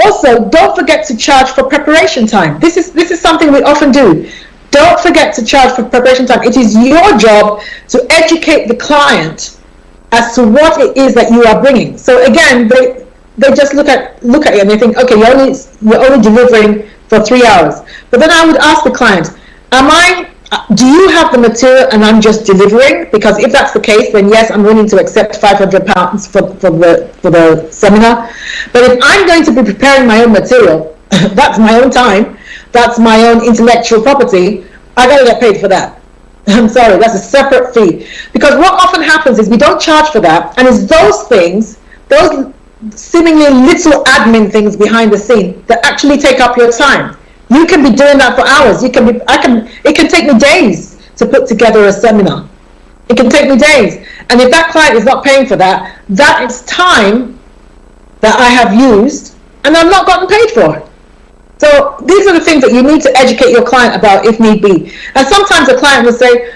Also, don't forget to charge for preparation time. This is something we often do. Don't forget to charge for preparation time. It is your job to educate the client as to what it is that you are bringing. So again, they just look at you and they think, okay, you're only delivering for 3 hours. But then I would ask the client, do you have the material and I'm just delivering? Because if that's the case, then yes, I'm willing to accept £500 for the seminar. But if I'm going to be preparing my own material, that's my own time, that's my own intellectual property, I gotta get paid for that. I'm sorry, that's a separate fee. Because what often happens is we don't charge for that, and it's those things, those seemingly little admin things behind the scene that actually take up your time. You can be doing that for hours. It can take me days to put together a seminar. It can take me days. And if that client is not paying for that, that is time that I have used and I'm not gotten paid for. So these are the things that you need to educate your client about if need be. And sometimes a client will say,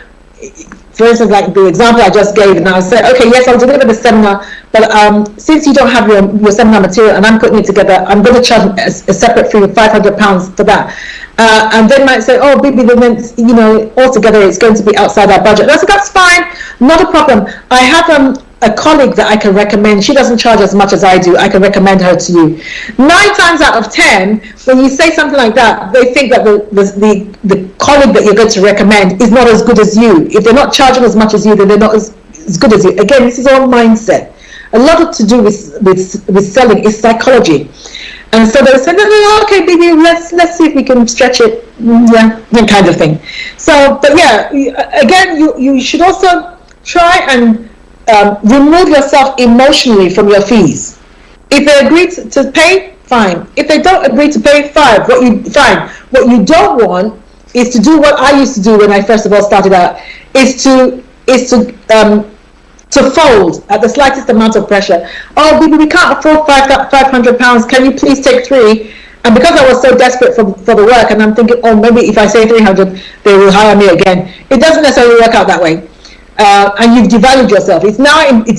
for instance, like the example I just gave, and I said, okay, yes, I'll deliver the seminar, but since you don't have your seminar material and I'm putting it together, I'm going to charge a separate fee of £500 for that. And they might say, oh, Bebe, then, altogether it's going to be outside our budget. And I said, that's fine, not a problem. I have a colleague that I can recommend. She doesn't charge as much as I do. I can recommend her to you. 9 times out of 10, when you say something like that, they think that the colleague that you're going to recommend is not as good as you. If they're not charging as much as you, then they're not as good as you. Again, this is all mindset. A lot to do with selling is psychology. And so they said, no, okay, baby, let's see if we can stretch it, that kind of thing. So, but yeah, again, you should also try and remove yourself emotionally from your fees. If they agree to pay, fine. If they don't agree to pay, fine. What you don't want is to do what I used to do when I first of all started out, is to fold at the slightest amount of pressure. Oh, Bebe, we can't afford £500. Can you please take 3? And because I was so desperate for the work, and I'm thinking, oh, maybe if I say 300, they will hire me again. It doesn't necessarily work out that way. And you've devalued yourself. It's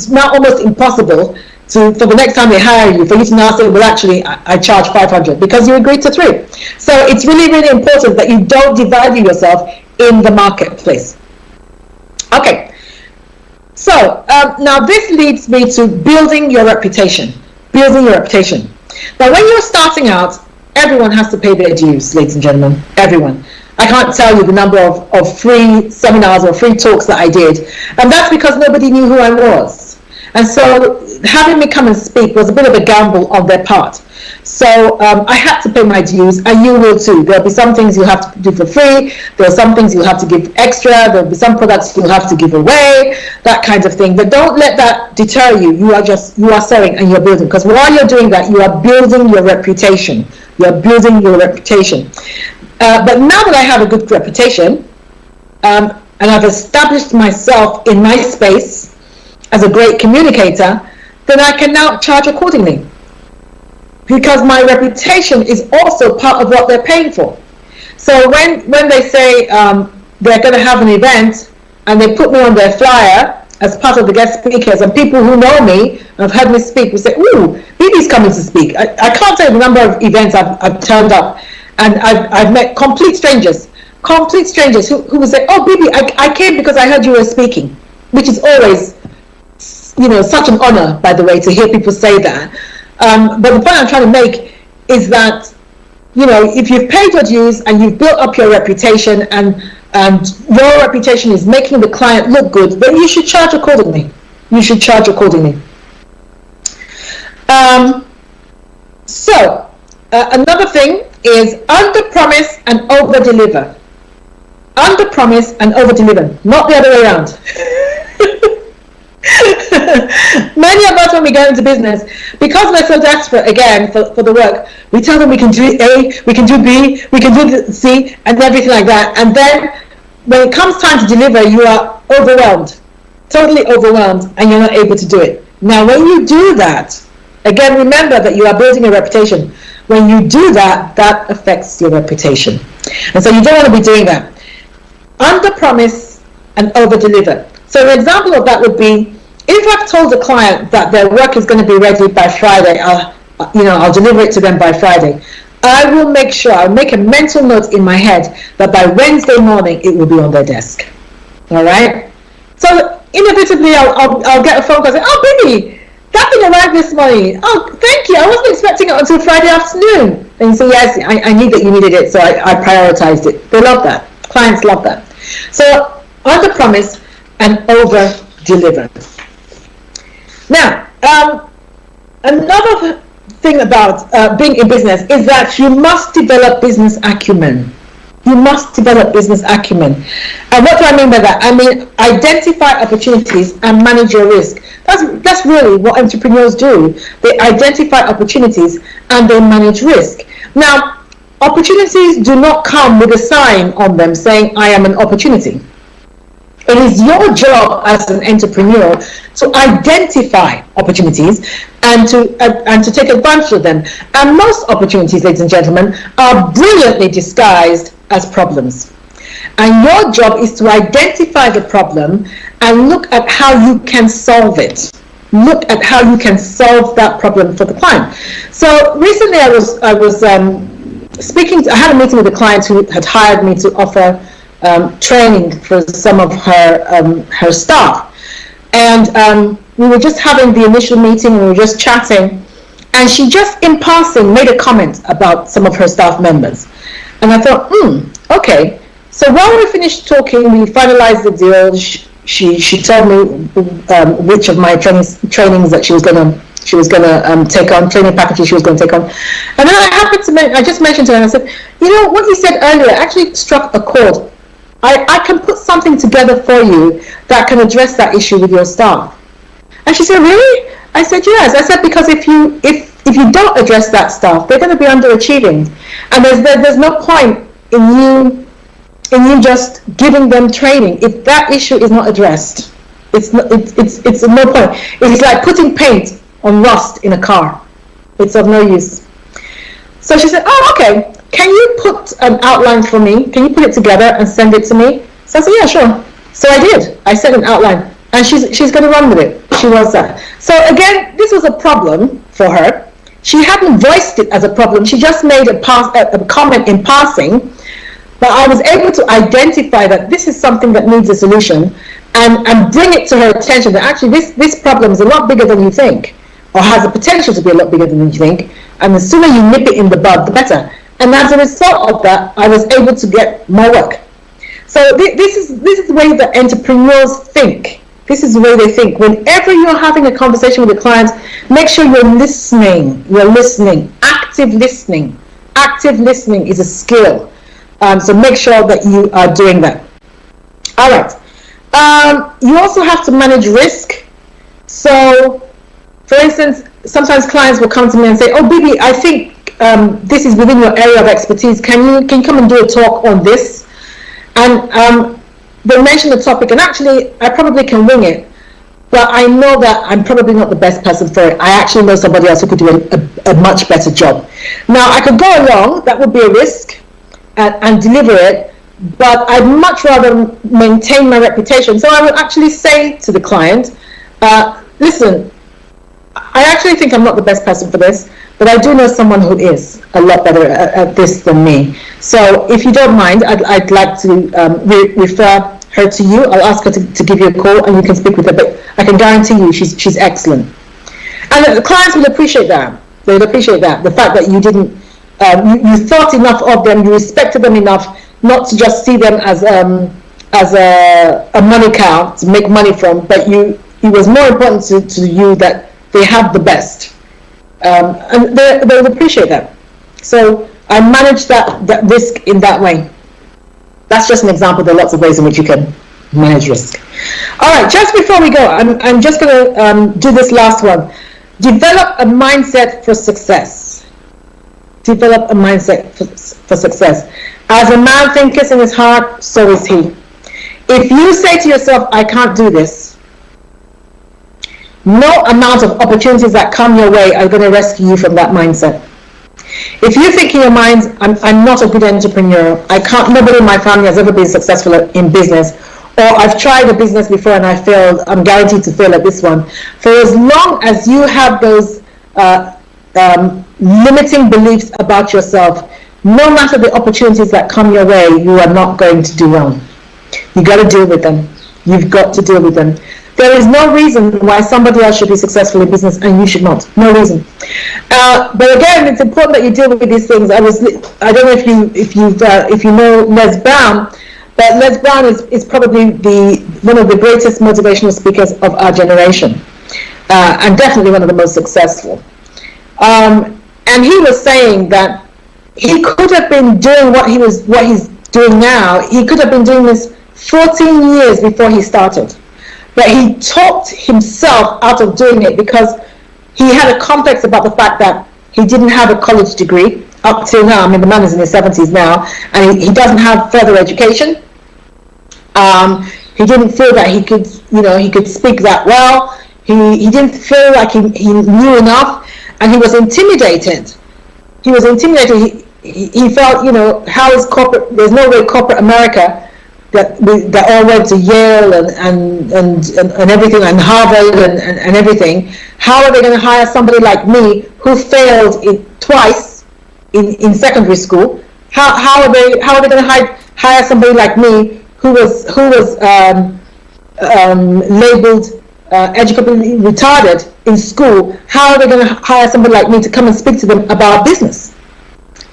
now almost impossible for the next time they hire you, for you to now say, well, actually, I charge 500 because you agreed to 3. So it's really, really important that you don't devalue yourself in the marketplace. Okay. So now this leads me to building your reputation. Building your reputation. Now, when you're starting out, everyone has to pay their dues, ladies and gentlemen. Everyone. I can't tell you the number of free seminars or free talks that I did. And that's because nobody knew who I was. And so having me come and speak was a bit of a gamble on their part. So I had to pay my dues, and you will too. There'll be some things you'll have to do for free. There are some things you'll have to give extra. There'll be some products you'll have to give away, that kind of thing. But don't let that deter you. You are selling and you're building. Because while you're doing that, you are building your reputation. You're building your reputation. But now that I have a good reputation, and I've established myself in my space as a great communicator, then I can now charge accordingly. Because my reputation is also part of what they're paying for. So when they say they're going to have an event and they put me on their flyer as part of the guest speakers, and people who know me and have heard me speak will say, ooh, Bebe's coming to speak. I can't tell you the number of events I've turned up, and I've met complete strangers who will say, oh, Bebe, I came because I heard you were speaking, which is always, such an honor, by the way, to hear people say that. But the point I'm trying to make is that, if you've paid your dues and you've built up your reputation, and your reputation is making the client look good, then you should charge accordingly. You should charge accordingly. Another thing is under-promise and over-deliver. Under-promise and over-deliver, not the other way around. Many of us, when we go into business, because we're so desperate again for the work, we tell them we can do A, we can do B, we can do C, and everything like that. And then when it comes time to deliver, you are overwhelmed, totally overwhelmed, and you're not able to do it. Now, when you do that, again, remember that you are building a reputation. When you do that, that affects your reputation. And so you don't want to be doing that. Under promise and over deliver. So an example of that would be, if I've told a client that their work is going to be ready by Friday, I'll deliver it to them by Friday. I will make sure, I'll make a mental note in my head that by Wednesday morning it will be on their desk. All right? So inevitably I'll get a phone call and say, oh, Bebe, that thing arrived this morning. Oh, thank you. I wasn't expecting it until Friday afternoon. And you say, yes, I knew that you needed it, so I prioritized it. They love that. Clients love that. So under promise and over deliver. Now, another thing about being in business is that you must develop business acumen. You must develop business acumen. And what do I mean by that? I mean, identify opportunities and manage your risk. That's really what entrepreneurs do. They identify opportunities and they manage risk. Now, opportunities do not come with a sign on them saying, I am an opportunity. It is your job as an entrepreneur to identify opportunities and to take advantage of them. And most opportunities, ladies and gentlemen, are brilliantly disguised as problems. And your job is to identify the problem and look at how you can solve it. Look at how you can solve that problem for the client. So recently I was I had a meeting with a client who had hired me to offer training for some of her staff, and we were just having the initial meeting. We were just chatting, and she just in passing made a comment about some of her staff members, and I thought, okay. So while we finished talking, we finalized the deal. She told me which of my trainings that she was gonna take on, training packages she was going to take on, and then I just mentioned to her, and I said, you know what you said earlier actually struck a chord. I can put something together for you that can address that issue with your staff. And she said, really? I said, yes. I said, because if you don't address that staff, they're going to be underachieving, and there's no point in you just giving them training if that issue is not addressed. It's no point. It's like putting paint on rust in a car. It's of no use. So she said, oh, okay. Can you put an outline for me? Can you put it together and send it to me? So I said, yeah, sure. So I did. I sent an outline, and she's going to run with it. She was that. So again, this was a problem for her. She hadn't voiced it as a problem. She just made a comment in passing, but I was able to identify that this is something that needs a solution, and bring it to her attention that actually this problem is a lot bigger than you think, or has the potential to be a lot bigger than you think, and the sooner you nip it in the bud, the better. And as a result of that, I was able to get more work. So this is the way that entrepreneurs think. This is the way they think. Whenever you're having a conversation with a client, make sure you're listening. You're listening. Active listening. Active listening is a skill. So make sure that you are doing that. All right. You also have to manage risk. So, for instance, sometimes clients will come to me and say, oh, Bebe, I think this is within your area of expertise. Can you come and do a talk on this? And they mention the topic, and actually I probably can wing it, but I know that I'm probably not the best person for it. I actually know somebody else who could do a much better job. Now, I could go along, that would be a risk, and deliver it, but I'd much rather maintain my reputation. So I would actually say to the client, listen, I actually think I'm not the best person for this, but I do know someone who is a lot better at this than me. So if you don't mind, I'd like to refer her to you. I'll ask her to give you a call, and you can speak with her, but I can guarantee you she's excellent. And the clients will appreciate that. They would appreciate that, the fact that you didn't, you thought enough of them, you respected them enough not to just see them as a money cow to make money from, but it was more important to you that they have the best. And they would appreciate that. So I manage that risk in that way. That's just an example. There are lots of ways in which you can Manage risk. All right, just before we go, I'm just going to do this last one. Develop a mindset for success. Develop a mindset for success. As a man thinketh in his heart, so is he. If you say to yourself, I can't do this, no amount of opportunities that come your way are going to rescue you from that mindset. If you think in your mind, I'm not a good entrepreneur, nobody in my family has ever been successful in business, or I've tried a business before and I failed, I'm guaranteed to fail at this one. For as long as you have those limiting beliefs about yourself, no matter the opportunities that come your way, you are not going to do well. You got to deal with them. You've got to deal with them. There is no reason why somebody else should be successful in business and you should not. No reason. But again, it's important that you deal with these things. I don't know if you know Les Brown, but Les Brown is probably one of the greatest motivational speakers of our generation, and definitely one of the most successful. And he was saying that he could have been doing what he's doing now. He could have been doing this 14 years before he started. But he talked himself out of doing it because he had a complex about the fact that he didn't have a college degree up till now. I mean, the man is in his 70s now, and he doesn't have further education. He didn't feel that he could speak that well. He didn't feel like he knew enough, and he was intimidated. He felt, how is corporate? There's no way corporate America that all went to Yale and everything, and Harvard and everything. How are they going to hire somebody like me who failed twice in secondary school? How are they going to hire somebody like me who was labeled educationally retarded in school? How are they going to hire somebody like me to come and speak to them about business?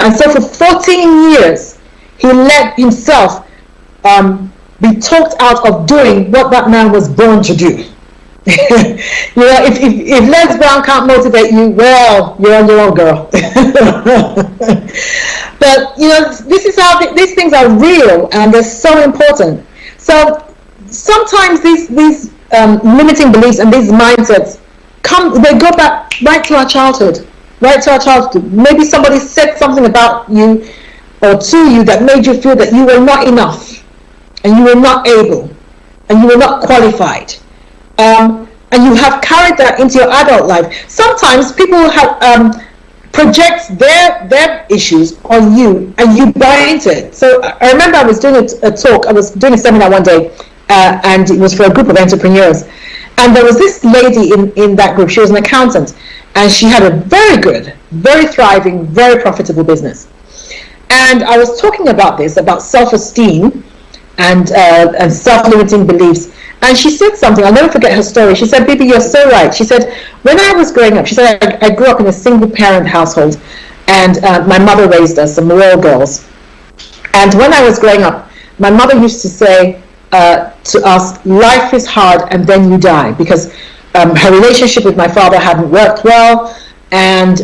And so for 14 years, he let himself be talked out of doing what that man was born to do. If Les Brown can't motivate you, well, you're on your own, girl. But this is how these things are real, and they're so important. So sometimes these limiting beliefs and these mindsets they go back right to our childhood. Maybe somebody said something about you or to you that made you feel that you were not enough, and you were not able, and you were not qualified, and you have carried that into your adult life. Sometimes people have project their issues on you, and you buy into it. So I remember I was doing a talk. I was doing a seminar one day, and it was for a group of entrepreneurs. And there was this lady in that group. She was an accountant, and she had a very good, very thriving, very profitable business. And I was talking about self-esteem and self-limiting beliefs. And she said something, I'll never forget her story. She said, Bebe, you're so right. She said, when I was growing up, she said, I grew up in a single-parent household, and my mother raised us, and we were all girls. And when I was growing up, my mother used to say to us, life is hard and then you die, because her relationship with my father hadn't worked well, and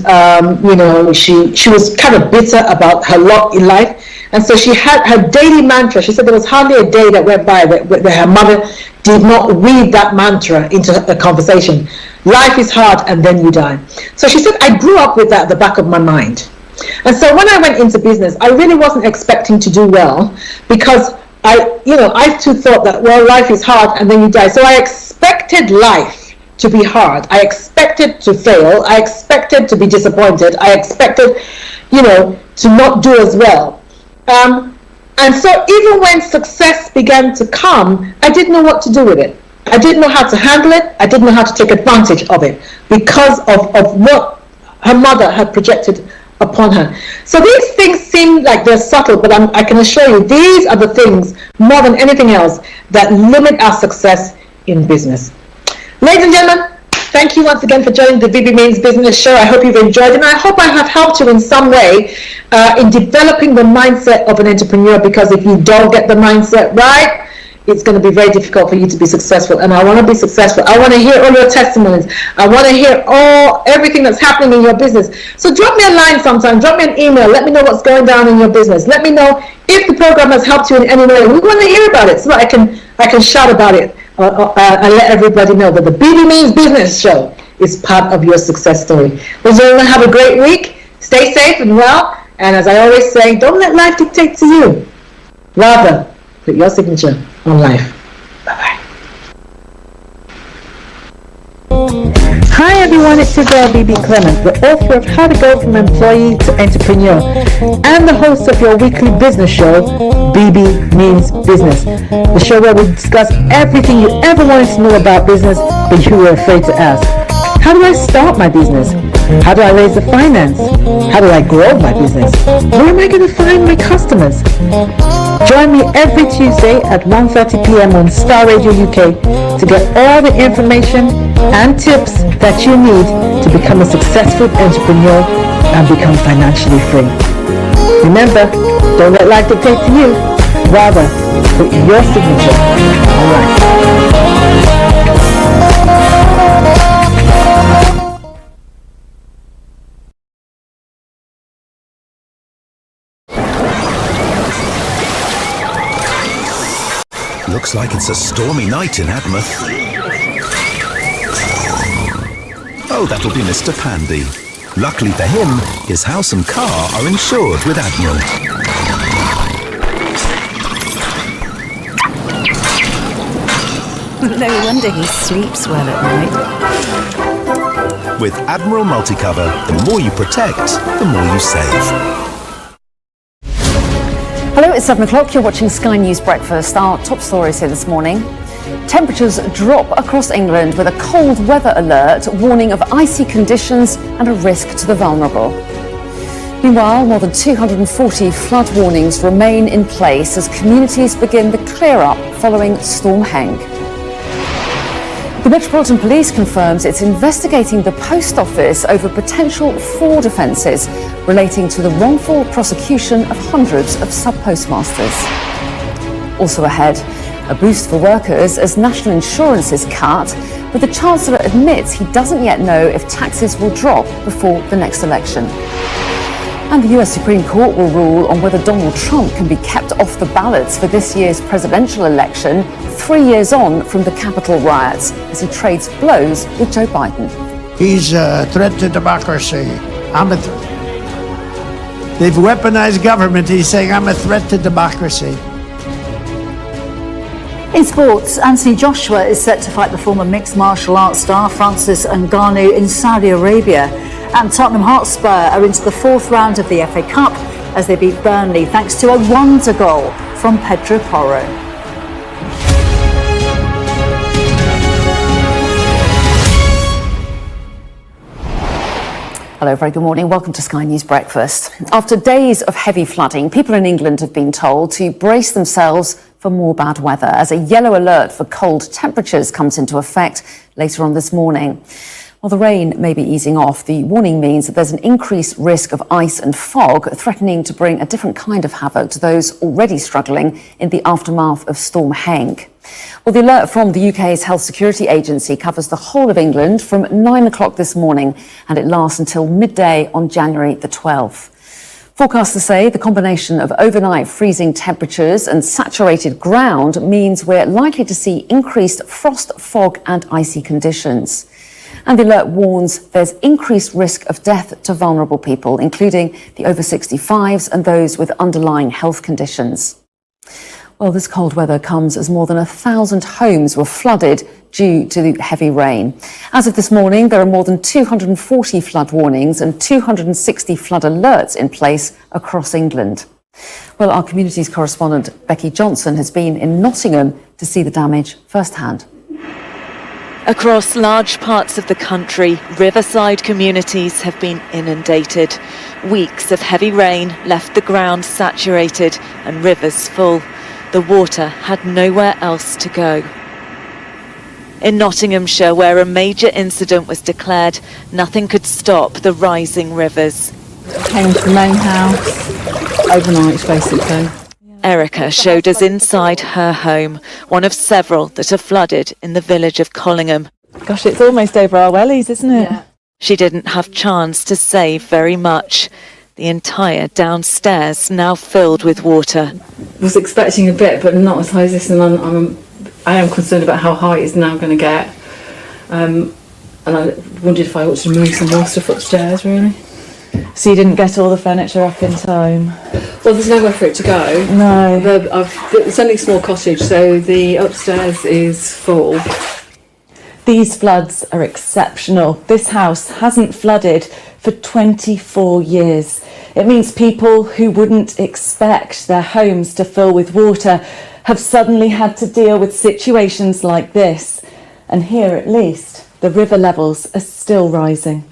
she was kind of bitter about her lot in life. And so she had her daily mantra. She said there was hardly a day that went by that her mother did not weave that mantra into a conversation. Life is hard and then you die. So she said, I grew up with that at the back of my mind. And so when I went into business, I really wasn't expecting to do well, because I too thought that, well, life is hard and then you die. So I expected life to be hard. I expected to fail. I expected to be disappointed. I expected, to not do as well. And so even when success began to come, I didn't know what to do with it. I didn't know how to handle it. I didn't know how to take advantage of it because of what her mother had projected upon her. So these things seem like they're subtle, but I can assure you, these are the things, more than anything else, that limit our success in business. Ladies and gentlemen, thank you once again for joining the Bebe Means Business Show. I hope you've enjoyed it, and I hope I have helped you in some way in developing the mindset of an entrepreneur, because if you don't get the mindset right, it's going to be very difficult for you to be successful. And I want to be successful. I want to hear all your testimonies. I want to hear everything that's happening in your business. So drop me a line sometime. Drop me an email. Let me know what's going down in your business. Let me know if the program has helped you in any way. We want to hear about it so that I can shout about it and let everybody know that the Bebe Means Business Show is part of your success story. Ladies and gentlemen, have a great week. Stay safe and well. And as I always say, don't let life dictate to you. Rather, put your signature on life. Bye-bye. Hi everyone, it's your girl Bebe Clement, the author of How to Go From Employee to Entrepreneur and the host of your weekly business show, Bebe Means Business, the show where we discuss everything you ever wanted to know about business but you were afraid to ask. How do I start my business? How do I raise the finance? How do I grow my business? Where am I going to find my customers? Join me every Tuesday at 1:30 p.m. on Star Radio UK to get all the information and tips that you need to become a successful entrepreneur and become financially free. Remember, don't let life dictate to you. Rather, put your signature on life. Looks like it's a stormy night in Admouth. Oh, that'll be Mr. Pandy. Luckily for him, his house and car are insured with Admiral. No wonder he sleeps well at night. With Admiral Multicover, the more you protect, the more you save. Hello, it's 7 o'clock. You're watching Sky News Breakfast. Our top stories here this morning. Temperatures drop across England with a cold weather alert, warning of icy conditions and a risk to the vulnerable. Meanwhile, more than 240 flood warnings remain in place as communities begin the clear-up following Storm Heng. The Metropolitan Police confirms it's investigating the Post Office over potential fraud offences relating to the wrongful prosecution of hundreds of sub-postmasters. Also ahead, a boost for workers as national insurance is cut, but the Chancellor admits he doesn't yet know if taxes will drop before the next election. And the US Supreme Court will rule on whether Donald Trump can be kept off the ballots for this year's presidential election 3 years on from the Capitol riots as he trades blows with Joe Biden. He's a threat to democracy. I'm a threat. They've weaponized government. He's saying I'm a threat to democracy. In sports, Anthony Joshua is set to fight the former mixed martial arts star Francis Ngannou in Saudi Arabia. And Tottenham Hotspur are into the fourth round of the FA Cup as they beat Burnley thanks to a wonder goal from Pedro Porro. Hello, very good morning. Welcome to Sky News Breakfast. After days of heavy flooding, people in England have been told to brace themselves for more bad weather as a yellow alert for cold temperatures comes into effect later on this morning. While the rain may be easing off, the warning means that there's an increased risk of ice and fog, threatening to bring a different kind of havoc to those already struggling in the aftermath of Storm Heng. Well, the alert from the UK's Health Security Agency covers the whole of England from 9 o'clock this morning, and it lasts until midday on January the 12th. Forecasters say the combination of overnight freezing temperatures and saturated ground means we're likely to see increased frost, fog and icy conditions. And the alert warns there's increased risk of death to vulnerable people, including the over 65s and those with underlying health conditions. Well, this cold weather comes as more than 1,000 homes were flooded due to the heavy rain. As of this morning, there are more than 240 flood warnings and 260 flood alerts in place across England. Well, our communities correspondent Becky Johnson has been in Nottingham to see the damage firsthand. Across large parts of the country, riverside communities have been inundated. Weeks of heavy rain left the ground saturated and rivers full. The water had nowhere else to go. In Nottinghamshire, where a major incident was declared, nothing could stop the rising rivers. Came to the main house overnight, basically. Erica showed us inside her home, one of several that are flooded in the village of Collingham. Gosh, it's almost over our wellies, isn't it? Yeah. She didn't have chance to save very much. The entire downstairs now filled with water. I was expecting a bit, but not as high as this, and I'm I am concerned about how high it's now going to get. And I wondered if I ought to move some more stuff upstairs, really. So you didn't get all the furniture up in time? Well, there's nowhere for it to go. No. It's only a small cottage, so the upstairs is full. These floods are exceptional. This house hasn't flooded for 24 years. It means people who wouldn't expect their homes to fill with water have suddenly had to deal with situations like this. And here, at least, the river levels are still rising.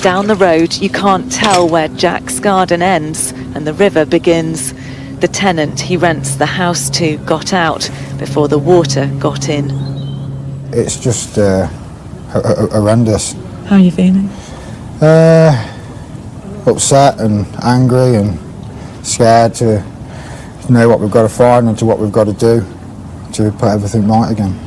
Down the road, you can't tell where Jack's garden ends and the river begins. The tenant he rents the house to got out before the water got in. It's just horrendous. How are you feeling? Upset and angry and scared to know what we've got to find and to what we've got to do to put everything right again.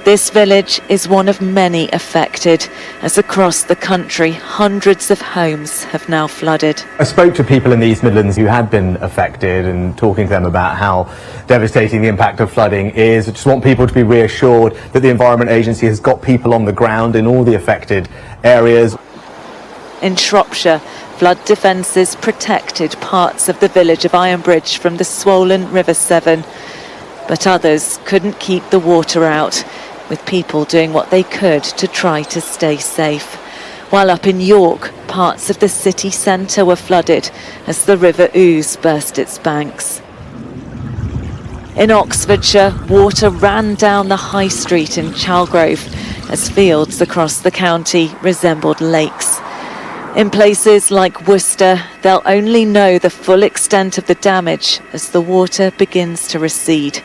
This village is one of many affected, as across the country hundreds of homes have now flooded. I spoke to people in the East Midlands who had been affected and talking to them about how devastating the impact of flooding is. I just want people to be reassured that the Environment Agency has got people on the ground in all the affected areas. In Shropshire, flood defences protected parts of the village of Ironbridge from the swollen River Severn, but others couldn't keep the water out, with people doing what they could to try to stay safe. While up in York, parts of the city centre were flooded as the River Ouse burst its banks. In Oxfordshire, water ran down the high street in Chalgrove as fields across the county resembled lakes. In places like Worcester, they'll only know the full extent of the damage as the water begins to recede.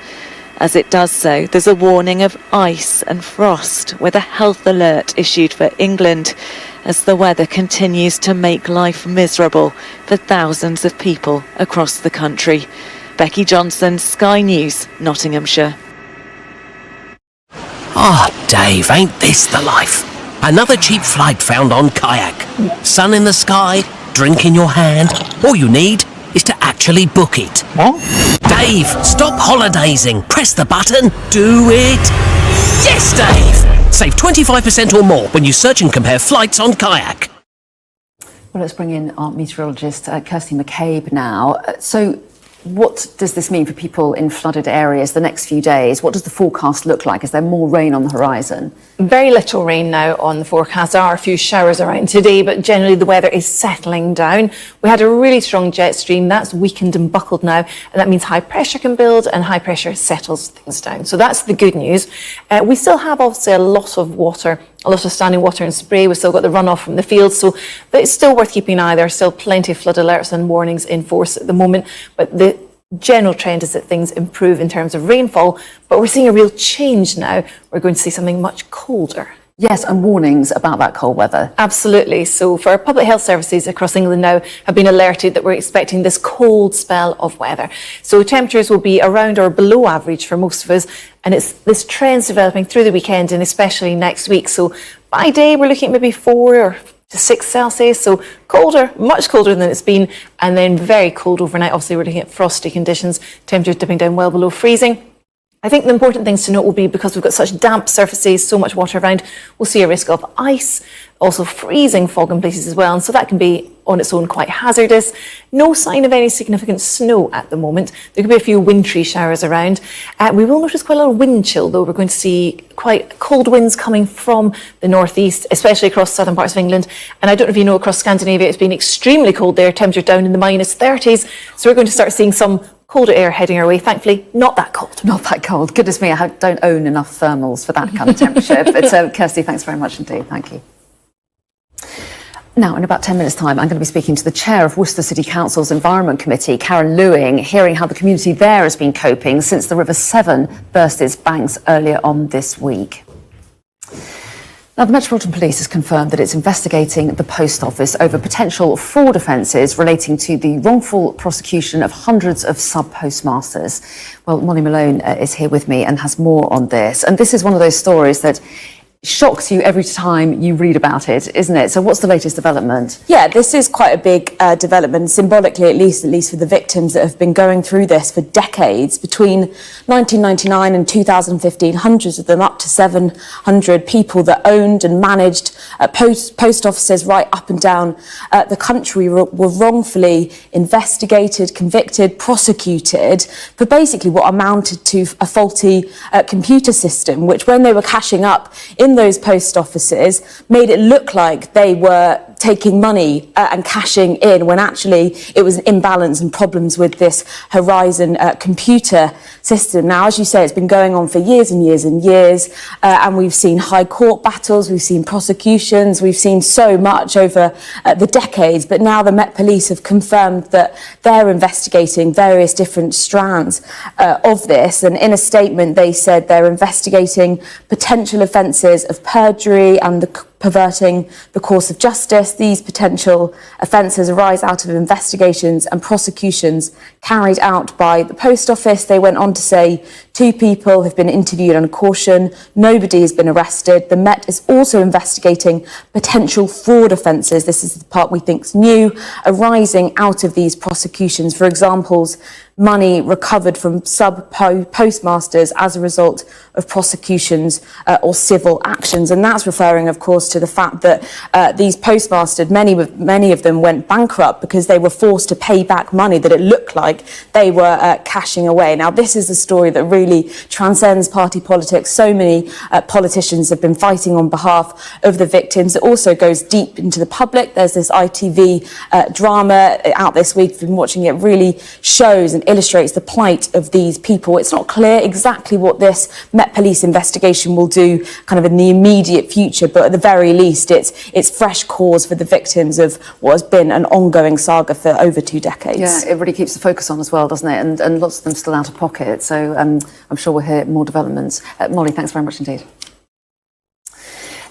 As it does so, there's a warning of ice and frost with a health alert issued for England as the weather continues to make life miserable for thousands of people across the country. Becky Johnson, Sky News, Nottinghamshire. Dave, ain't this the life? Another cheap flight found on kayak. Sun in the sky, drink in your hand. All you need is to actually book it. What? Dave, stop holidayzing. Press the button. Do it. Yes, Dave! Save 25% or more when you search and compare flights on kayak. Well, let's bring in our meteorologist, Kirsty McCabe now. So, what does this mean for people in flooded areas the next few days? What does the forecast look like? Is there more rain on the horizon? Very little rain now on the forecast. There are a few showers around today, but generally the weather is settling down. We had a really strong jet stream that's weakened and buckled now, and that means high pressure can build and high pressure settles things down. So that's the good news. We still have obviously a lot of water, a lot of standing water and spray. We've still got the runoff from the fields, so it's still worth keeping an eye. There are still plenty of flood alerts and warnings in force at the moment, but the general trend is that things improve in terms of rainfall, but we're seeing a real change now. We're going to see something much colder. Yes, and warnings about that cold weather. Absolutely. So for our public health services across England now have been alerted that we're expecting this cold spell of weather. So temperatures will be around or below average for most of us, and it's this trend's developing through the weekend and especially next week. So by day we're looking at maybe 4 to 6 Celsius, so colder, much colder than it's been, and then very cold overnight. Obviously we're looking at frosty conditions, temperatures dipping down well below freezing. I think the important things to note will be, because we've got such damp surfaces, so much water around, we'll see a risk of ice, also freezing fog in places as well, and so that can be on its own quite hazardous. No sign of any significant snow at the moment. There could be a few wintry showers around. We will notice quite a lot of wind chill though. We're going to see quite cold winds coming from the northeast, especially across southern parts of England. And I don't know if you know, across Scandinavia it's been extremely cold there, temperatures down in the -30s. So we're going to start seeing some colder air heading our way. Thankfully, not that cold. Not that cold. Goodness me, I don't own enough thermals for that kind of temperature. But Kirsty, thanks very much indeed. Thank you. Now, in about 10 minutes' time, I'm going to be speaking to the chair of Worcester City Council's Environment Committee, Karen Lewing, hearing how the community there has been coping since the River Severn burst its banks earlier on this week. Now, the Metropolitan Police has confirmed that it's investigating the Post Office over potential fraud offences relating to the wrongful prosecution of hundreds of sub-postmasters. Well, Molly Malone is here with me and has more on this. And this is one of those stories that shocks you every time you read about it, isn't it? So what's the latest development? Yeah, this is quite a big development, symbolically at least for the victims that have been going through this for decades. Between 1999 and 2015, hundreds of them, up to 700 people that owned and managed post offices right up and down the country were wrongfully investigated, convicted, prosecuted for basically what amounted to a faulty computer system, which when they were cashing up in those post offices made it look like they were taking money and cashing in when actually it was an imbalance and problems with this Horizon computer system. Now, as you say, it's been going on for years and years and years, and we've seen high court battles, we've seen prosecutions, we've seen so much over the decades, but now the Met Police have confirmed that they're investigating various different strands of this, and in a statement they said they're investigating potential offences of perjury and perverting the course of justice. These potential offences arise out of investigations and prosecutions carried out by the Post Office. They went on to say 2 people have been interviewed on caution. Nobody has been arrested. The Met is also investigating potential fraud offences. This is the part we think's new, arising out of these prosecutions. For examples, money recovered from sub-postmasters as a result of prosecutions or civil actions. And that's referring, of course, to the fact that these postmasters, many of them went bankrupt because they were forced to pay back money that it looked like they were cashing away. Now, this is a story that really transcends party politics. So many politicians have been fighting on behalf of the victims. It also goes deep into the public. There's this ITV drama out this week. I've been watching it. Really shows and illustrates the plight of these people. It's not clear exactly what this Met Police investigation will do kind of in the immediate future, but at the very least it's fresh cause for the victims of what has been an ongoing saga for over 2 decades. Yeah, it really keeps the focus on as well, doesn't it? And lots of them still out of pocket. So I'm sure we'll hear more developments. Molly, thanks very much indeed.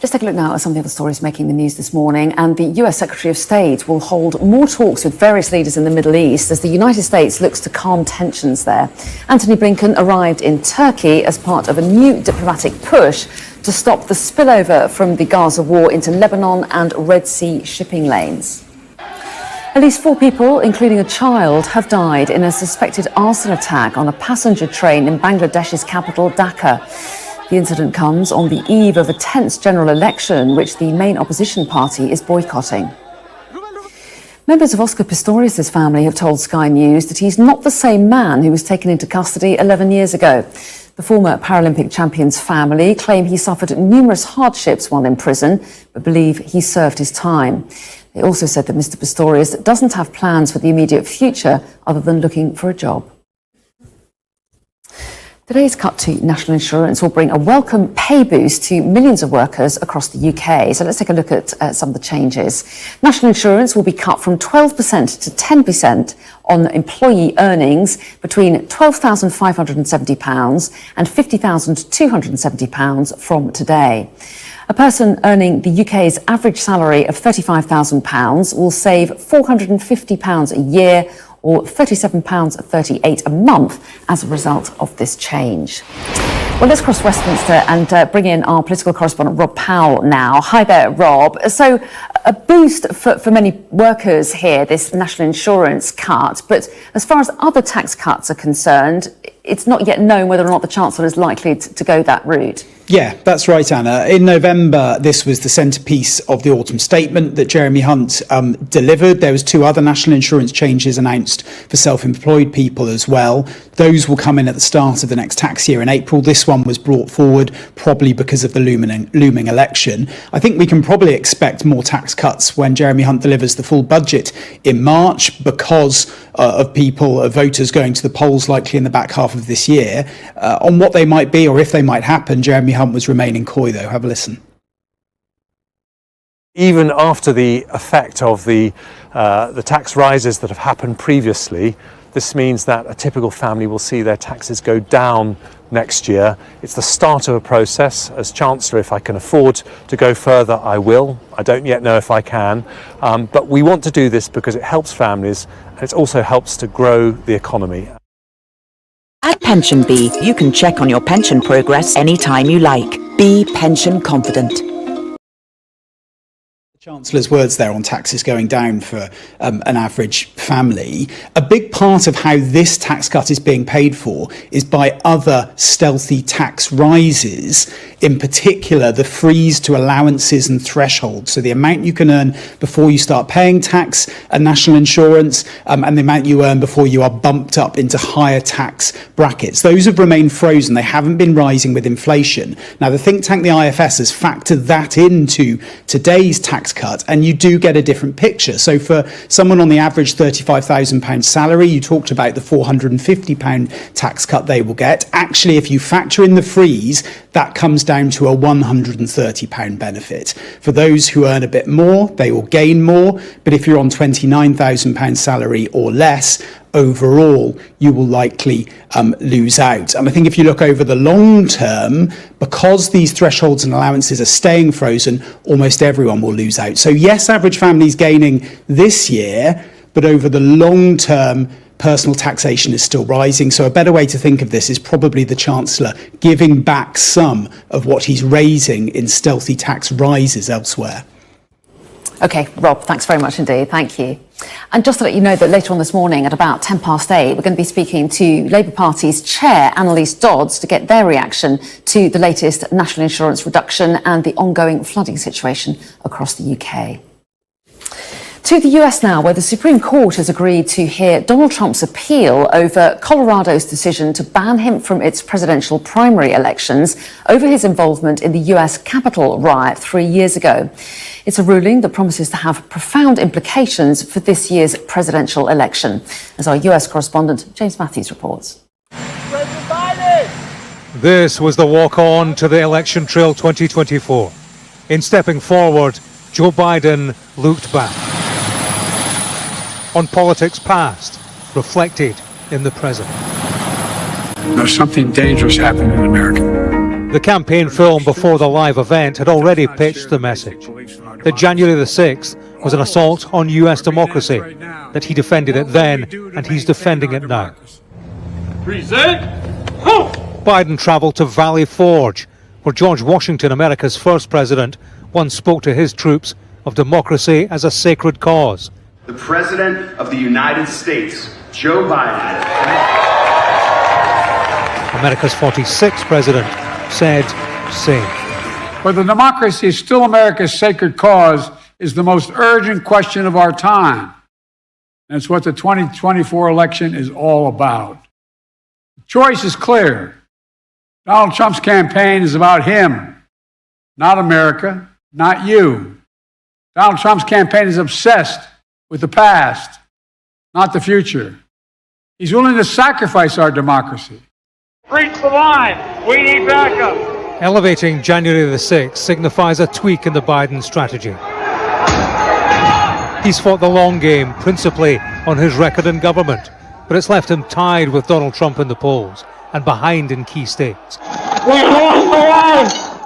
Let's take a look now at some of the other stories making the news this morning. And the US Secretary of State will hold more talks with various leaders in the Middle East as the United States looks to calm tensions there. Antony Blinken arrived in Turkey as part of a new diplomatic push to stop the spillover from the Gaza war into Lebanon and Red Sea shipping lanes. At least 4 people, including a child, have died in a suspected arson attack on a passenger train in Bangladesh's capital, Dhaka. The incident comes on the eve of a tense general election, which the main opposition party is boycotting. Members of Oscar Pistorius' family have told Sky News that he's not the same man who was taken into custody 11 years ago. The former Paralympic champion's family claim he suffered numerous hardships while in prison, but believe he served his time. They also said that Mr. Pistorius doesn't have plans for the immediate future other than looking for a job. Today's cut to national insurance will bring a welcome pay boost to millions of workers across the UK. So let's take a look at some of the changes. National insurance will be cut from 12% to 10% on employee earnings between £12,570 and £50,270 from today. A person earning the UK's average salary of £35,000 will save £450 a year or £37.38 a month as a result of this change. Well, let's cross Westminster and bring in our political correspondent, Rob Powell, now. Hi there, Rob. So a boost for many workers here, this national insurance cut, but as far as other tax cuts are concerned, it's not yet known whether or not the Chancellor is likely to go that route. Yeah, that's right, Anna. In November, this was the centrepiece of the autumn statement that Jeremy Hunt delivered. There was 2 other national insurance changes announced for self-employed people as well. Those will come in at the start of the next tax year in April. This one was brought forward probably because of the looming election. I think we can probably expect more tax cuts when Jeremy Hunt delivers the full budget in March because of voters going to the polls likely in the back half of this year. On what they might be or if they might happen, Jeremy Hunt was remaining coy, though. Have a listen. Even after the effect of the tax rises that have happened previously, this means that a typical family will see their taxes go down next year. It's the start of a process. As Chancellor, if I can afford to go further, I will. I don't yet know if I can. But we want to do this because it helps families and it also helps to grow the economy. At PensionBee, you can check on your pension progress anytime you like, Be pension confident. Chancellor's words there on taxes going down for an average family. A big part of how this tax cut is being paid for is by other stealthy tax rises, in particular the freeze to allowances and thresholds. So the amount you can earn before you start paying tax and national insurance, and the amount you earn before you are bumped up into higher tax brackets. Those have remained frozen. They haven't been rising with inflation. Now, the think tank, the IFS, has factored that into today's tax cut, and you do get a different picture. So for someone on the average £35,000 salary, you talked about the £450 tax cut they will get. Actually, if you factor in the freeze, that comes down to a £130 benefit. For those who earn a bit more, they will gain more. But if you're on £29,000 salary or less, overall, you will likely lose out. And I think if you look over the long term, because these thresholds and allowances are staying frozen, almost everyone will lose out. So yes, average families gaining this year, but over the long term, personal taxation is still rising. So a better way to think of this is probably the Chancellor giving back some of what he's raising in stealthy tax rises elsewhere. OK, Rob, thanks very much indeed. Thank you. And just to let you know that later on this morning at about 8:10, we're going to be speaking to Labour Party's chair, Annalise Dodds, to get their reaction to the latest national insurance reduction and the ongoing flooding situation across the UK. To the US now, where the Supreme Court has agreed to hear Donald Trump's appeal over Colorado's decision to ban him from its presidential primary elections over his involvement in the US Capitol riot 3 years ago. It's a ruling that promises to have profound implications for this year's presidential election, as our US correspondent James Matthews reports. This was the walk-on to the election trail 2024. In stepping forward, Joe Biden looked back on politics past, reflected in the present. There's something dangerous happening in America. The campaign film before the live event had already pitched the message that January the 6th was an assault on US democracy, that he defended it then and he's defending it now. Biden travelled to Valley Forge, where George Washington, America's first president, once spoke to his troops of democracy as a sacred cause. The President of the United States, Joe Biden. America's 46th president said same. Whether democracy is still America's sacred cause is the most urgent question of our time. That's what the 2024 election is all about. The choice is clear. Donald Trump's campaign is about him, not America, not you. Donald Trump's campaign is obsessed with the past, not the future. He's willing to sacrifice our democracy. Breach the line. We need backup. Elevating January the 6th signifies a tweak in the Biden strategy. He's fought the long game, principally on his record in government, but it's left him tied with Donald Trump in the polls and behind in key states.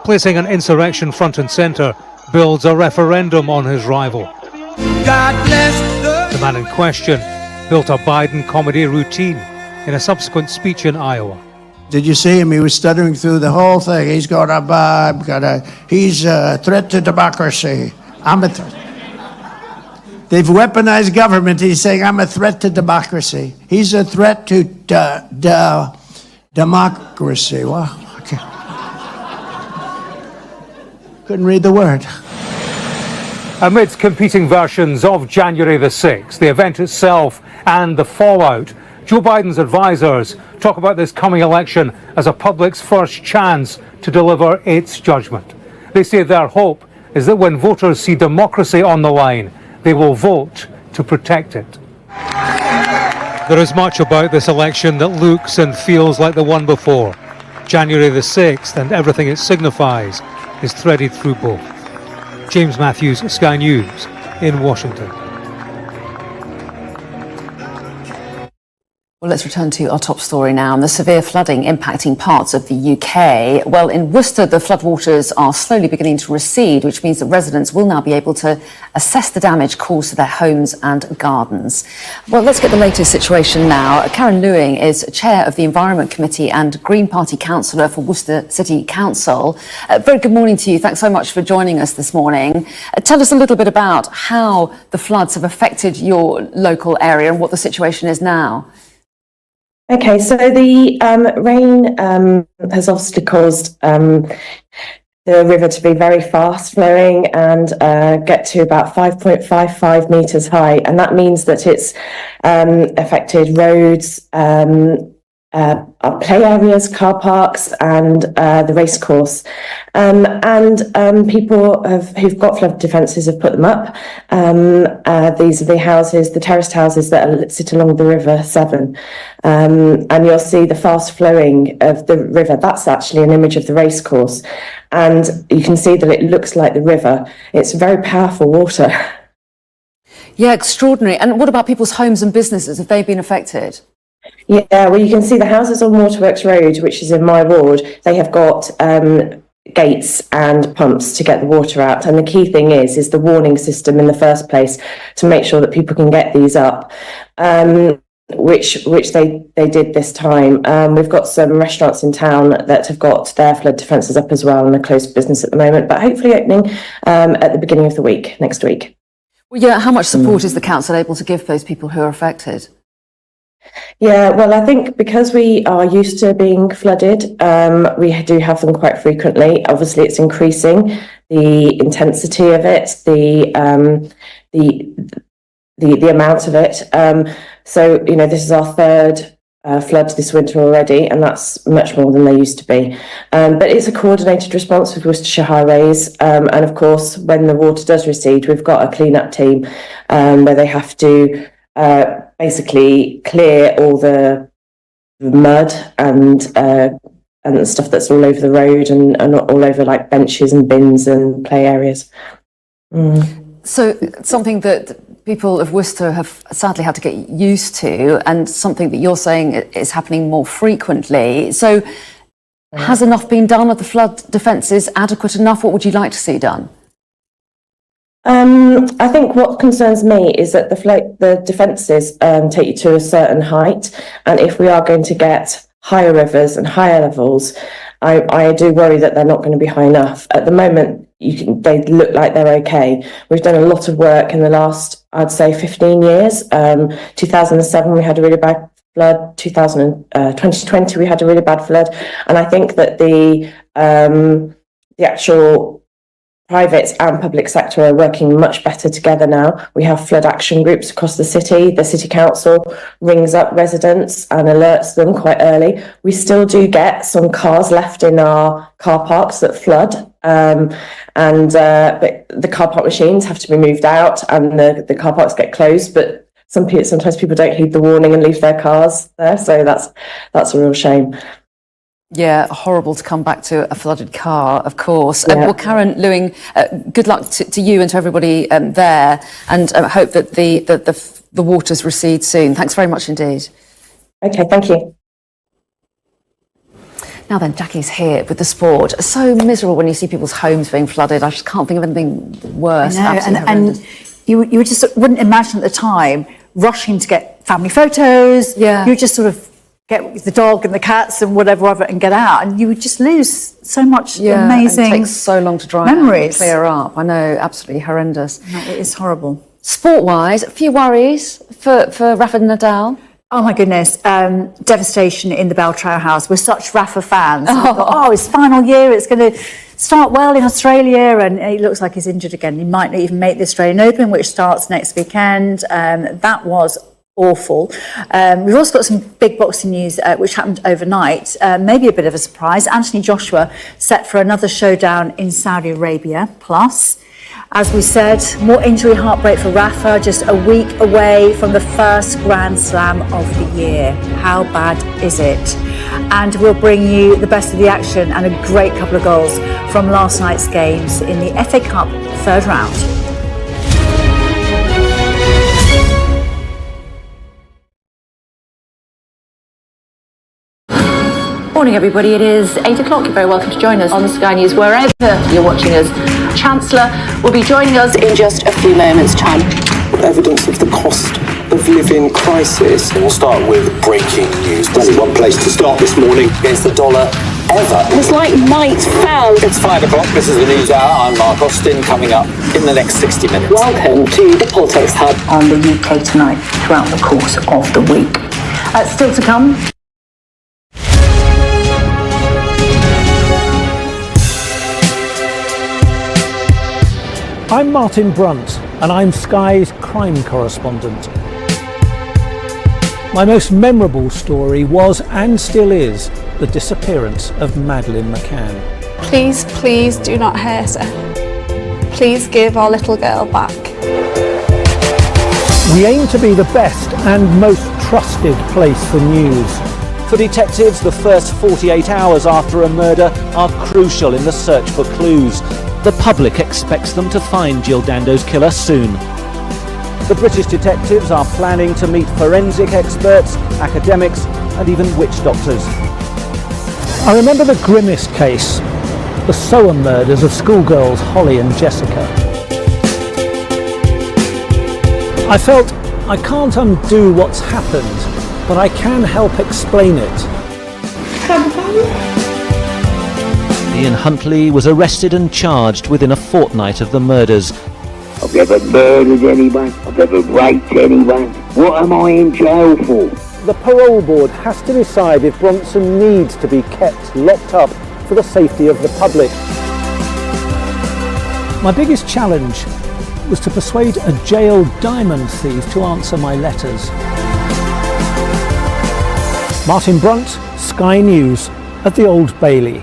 Placing an insurrection front and centre builds a referendum on his rival. The man in question built a Biden comedy routine in a subsequent speech in Iowa. Did you see him? He was stuttering through the whole thing. He's got he's a threat to democracy. They've weaponized government. He's saying, I'm a threat to democracy. He's a threat to democracy. Wow. Okay. Couldn't read the word. Amidst competing versions of January the 6th, the event itself and the fallout, Joe Biden's advisors talk about this coming election as a public's first chance to deliver its judgment. They say their hope is that when voters see democracy on the line, they will vote to protect it. There is much about this election that looks and feels like the one before. January the 6th and everything it signifies is threaded through both. James Matthews, Sky News, in Washington. Well, let's return to our top story now, and the severe flooding impacting parts of the UK. Well, in Worcester, the floodwaters are slowly beginning to recede, which means that residents will now be able to assess the damage caused to their homes and gardens. Well, let's get the latest situation now. Karen Lewing is chair of the Environment Committee and Green Party councillor for Worcester City Council. Very good morning to you. Thanks so much for joining us this morning. Tell us a little bit about how the floods have affected your local area and what the situation is now. Okay, so the rain has obviously caused the river to be very fast flowing and get to about 5.55 metres high, and that means that it's affected roads, play areas, car parks, and the racecourse. And people who've got flood defences have put them up. These are the houses, the terraced houses that sit along the River Severn. And you'll see the fast flowing of the river. That's actually an image of the racecourse. And you can see that it looks like the river. It's very powerful water. Yeah, extraordinary. And what about people's homes and businesses? Have they been affected? Yeah, well, you can see the houses on Waterworks Road, which is in my ward. They have got gates and pumps to get the water out. And the key thing is the warning system in the first place to make sure that people can get these up, which they did this time. We've got some restaurants in town that have got their flood defences up as well and are closed for business at the moment, but hopefully opening at the beginning of the week, next week. Well, yeah, how much support is the council able to give those people who are affected? Yeah, well, I think because we are used to being flooded, we do have them quite frequently. Obviously, it's increasing the intensity of it, the amount of it. So, you know, this is our third flood this winter already, and that's much more than they used to be. But it's a coordinated response with Worcestershire Highways, and of course, when the water does recede, we've got a clean-up team where they have to basically clear all the mud and the stuff that's all over the road and all over like benches and bins and play areas. So something that people of Worcester have sadly had to get used to, and something that you're saying is happening more frequently. So has enough been done? Are the flood defences adequate enough? What would you like to see done? I think what concerns me is that the defences take you to a certain height, and if we are going to get higher rivers and higher levels, I do worry that they're not going to be high enough. At the moment, they look like they're okay. We've done a lot of work in the last, I'd say, 15 years. 2007, we had a really bad flood. 2020, we had a really bad flood, and I think that the actual private and public sector are working much better together now. We have flood action groups across the city. The city council rings up residents and alerts them quite early. We still do get some cars left in our car parks that flood, but the car park machines have to be moved out and the car parks get closed. But sometimes people don't heed the warning and leave their cars there, so that's a real shame. Yeah, horrible to come back to a flooded car, of course. Yeah. Well, Karen Lewing, good luck to you and to everybody there, and hope that the waters recede soon. Thanks very much indeed. Okay, thank you. Now then, Jackie's here with the sport. So miserable when you see people's homes being flooded. I just can't think of anything worse. I know, and you just wouldn't imagine at the time rushing to get family photos. Yeah. You just sort of get the dog and the cats and whatever of it and get out, and you would just lose so much amazing. It takes so long to dry memories. Clear up. I know, absolutely horrendous. No, it is horrible. Sport-wise, a few worries for Rafa Nadal. Oh my goodness, devastation in the Beltrao house. We're such Rafa fans. Oh, his final year, it's going to start well in Australia, and it looks like he's injured again. He might not even make the Australian Open, which starts next weekend. That was awful. We've also got some big boxing news which happened overnight. Maybe a bit of a surprise. Anthony Joshua set for another showdown in Saudi Arabia. Plus, as we said, more injury heartbreak for Rafa, just a week away from the first Grand Slam of the year. How bad is it? And we'll bring you the best of the action and a great couple of goals from last night's games in the FA Cup third round. morning, everybody. It is 8 o'clock. You're very welcome to join us on Sky News wherever you're watching us. Chancellor will be joining us in just a few moments' time. Evidence of the cost of living crisis. And we'll start with breaking news. There's only one place to start this morning against the dollar ever. It was like night found. It's 5 o'clock. This is the News Hour. I'm Mark Austin. Coming up in the next 60 minutes. Welcome to the Politics Hub on the UK Tonight throughout the course of the week. Still to come. I'm Martin Brunt, and I'm Sky's crime correspondent. My most memorable story was, and still is, the disappearance of Madeleine McCann. Please, please do not hurt her. Please give our little girl back. We aim to be the best and most trusted place for news. For detectives, the first 48 hours after a murder are crucial in the search for clues. The public expects them to find Jill Dando's killer soon. The British detectives are planning to meet forensic experts, academics, and even witch doctors. I remember the grimmest case, the Soham murders of schoolgirls Holly and Jessica. I felt I can't undo what's happened, but I can help explain it. Ian Huntley was arrested and charged within a fortnight of the murders. I've never murdered anyone. I've never raped anyone. What am I in jail for? The parole board has to decide if Bronson needs to be kept locked up for the safety of the public. My biggest challenge was to persuade a jailed diamond thief to answer my letters. Martin Brunt, Sky News at the Old Bailey.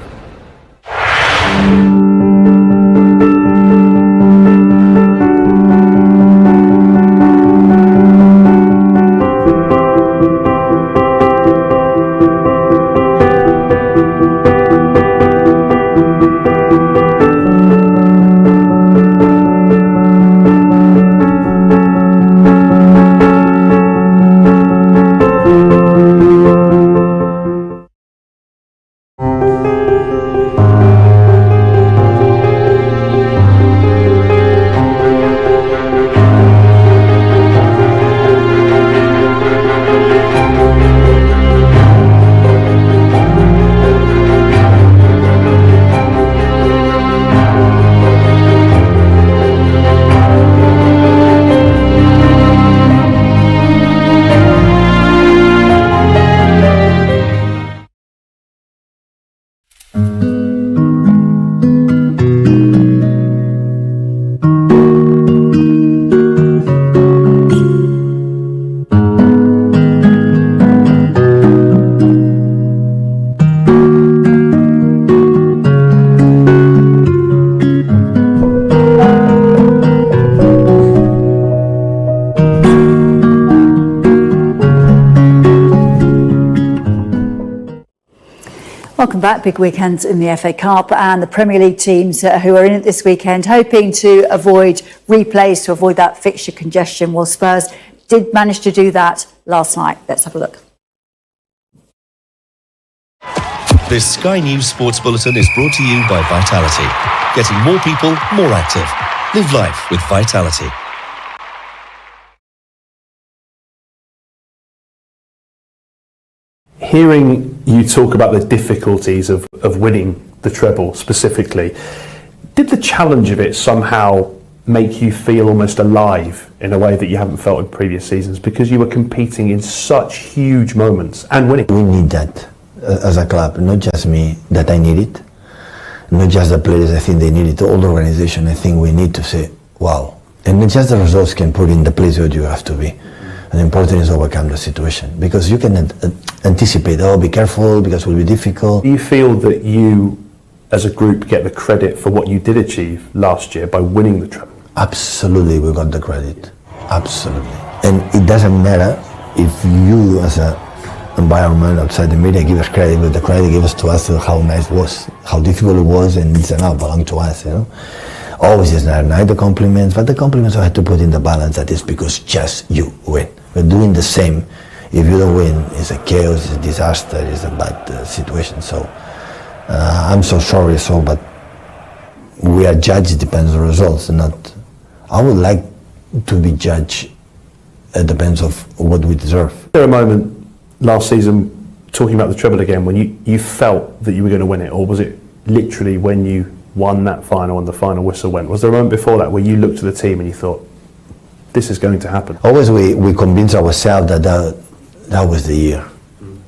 Welcome back. Big weekend in the FA Cup, and the Premier League teams who are in it this weekend hoping to avoid replays, to avoid that fixture congestion. Well, Spurs did manage to do that last night. Let's have a look. This Sky News Sports Bulletin is brought to you by Vitality. Getting more people more active. Live life with Vitality. Hearing you talk about the difficulties of winning the treble specifically, did the challenge of it somehow make you feel almost alive in a way that you haven't felt in previous seasons, because you were competing in such huge moments and winning? We need that as a club, not just me, that I need it, not just the players, I think they need it, all the organisation. I think we need to say, wow. And not just the results can put in the place where you have to be. And the important is overcome the situation, because you can anticipate, oh, be careful, because it will be difficult. Do you feel that you, as a group, get the credit for what you did achieve last year by winning the treble? Absolutely, we got the credit. Absolutely. And it doesn't matter if you, as an environment outside the media, give us credit, but the credit give us to us how nice it was, how difficult it was, and it's enough, belong to us, you know. Always is not nice, the compliments, but the compliments I had to put in the balance that is because just you win. We're doing the same If you don't win, it's a chaos, it's a disaster, it's a bad situation. So I'm so sorry, but we are judged, it depends on the results. I would like to be judged, it depends of what we deserve. Was there a moment last season, talking about the treble again, when you felt that you were going to win it, or was it literally when you won that final and the final whistle went? Was there a moment before that where you looked at the team and you thought, this is going to happen? Always we convince ourselves that was the year.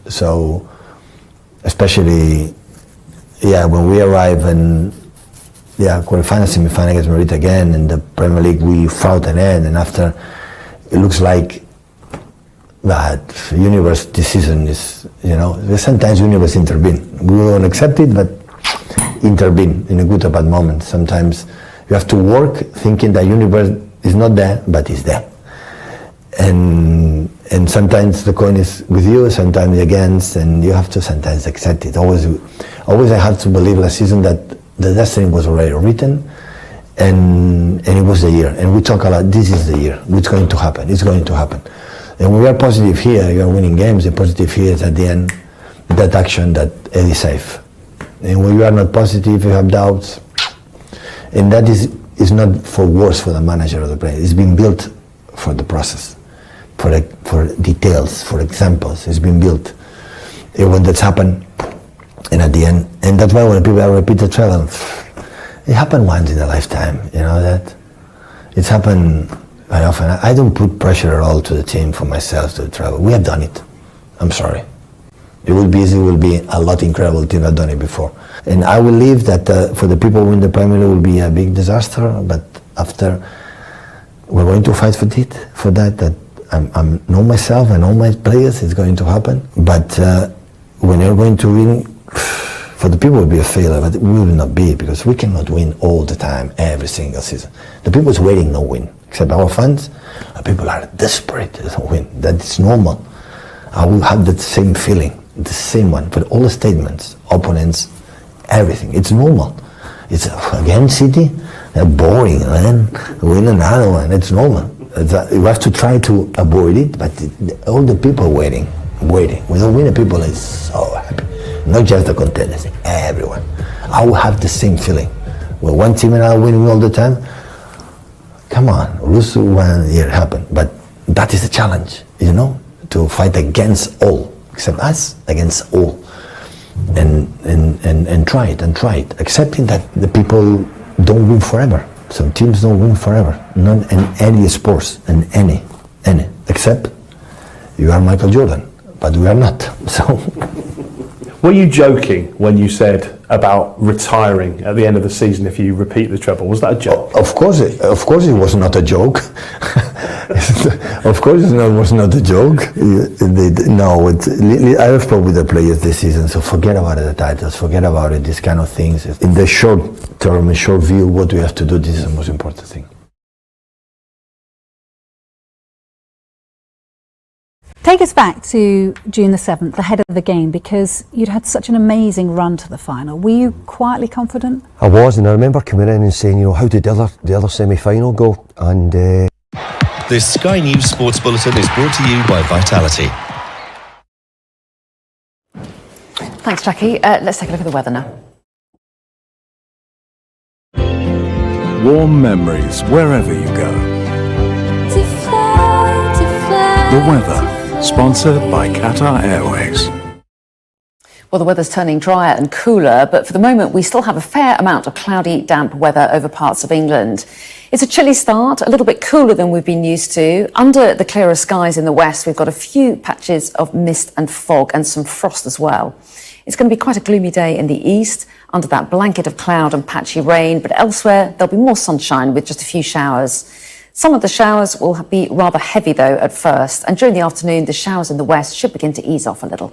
So, especially, when we arrive and quarterfinal, semi-final against Madrid again, in the Premier League we fought an end, and after it looks like that universe, this season is, sometimes universe intervene. We won't accept it, but intervene in a good or bad moment. Sometimes you have to work thinking that universe is not there, but is there. And sometimes the coin is with you, sometimes against, and you have to sometimes accept it. Always I have to believe last season that the destiny was already written, and it was the year. And we talk a lot, this is the year, it's going to happen, it's going to happen. And we are positive here, you are winning games, the positive here is at the end, that action that Eddie safe. And when you are not positive, you have doubts, and that is not for worse for the manager or the player, it's been built for the process, for details, for examples, it's been built. And when that's happened, and at the end, and that's why when people repeat the travel, it happened once in a lifetime, that it's happened very often. I don't put pressure at all to the team for myself to travel. We have done it. I'm sorry. It will be easy, it will be a lot incredible team have done it before. And I will leave that for the people who win the Premier League will be a big disaster, but after, we're going to fight for that I know myself and all my players, it's going to happen. But when you're going to win, for the people it will be a failure, but we will not be, because we cannot win all the time, every single season. The people is waiting no win, except our fans. People are desperate to win. That is normal. I will have that same feeling, the same one, for all the statements, opponents, everything. It's normal. It's against City, they're boring, man. Win another one, it's normal. You have to try to avoid it, but all the people waiting. When you win, the people is so happy. Not just the contenders, everyone. I will have the same feeling. When one team and I winning all the time, come on, lose one year happen. But that is the challenge, to fight against all, except us, against all. And try it, accepting that the people don't win forever. Some teams don't win forever, not in any sports, in any, except you are Michael Jordan, but we are not, so. Were you joking when you said about retiring at the end of the season if you repeat the treble? Was that a joke? Of course it was not a joke. Of course it was not a joke. I have spoken with the players this season, so forget about the titles, forget about it, these kind of things. In the short term, in short view, what we have to do, this is the most important thing. Take us back to June the 7th, ahead of the game, because you'd had such an amazing run to the final. Were you quietly confident? I was, and I remember coming in and saying, how did the other semi-final go? And This Sky News Sports Bulletin is brought to you by Vitality. Thanks, Jackie. Let's take a look at the weather now. Warm memories wherever you go. The weather, sponsored by Qatar Airways. Well, the weather's turning drier and cooler, but for the moment we still have a fair amount of cloudy, damp weather over parts of England. It's a chilly start, a little bit cooler than we've been used to. Under the clearer skies in the west, we've got a few patches of mist and fog and some frost as well. It's going to be quite a gloomy day in the east, under that blanket of cloud and patchy rain, but elsewhere there'll be more sunshine with just a few showers. Some of the showers will be rather heavy though at first, and during the afternoon the showers in the west should begin to ease off a little.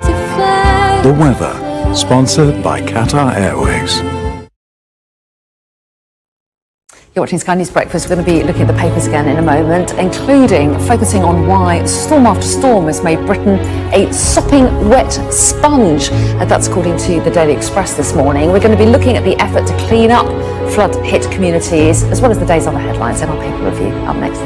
The weather, sponsored by Qatar Airways. You're watching Sky News Breakfast. We're going to be looking at the papers again in a moment, including focusing on why storm after storm has made Britain a sopping wet sponge. That's according to the Daily Express this morning. We're going to be looking at the effort to clean up flood-hit communities, as well as the day's other headlines in our paper review. Up next.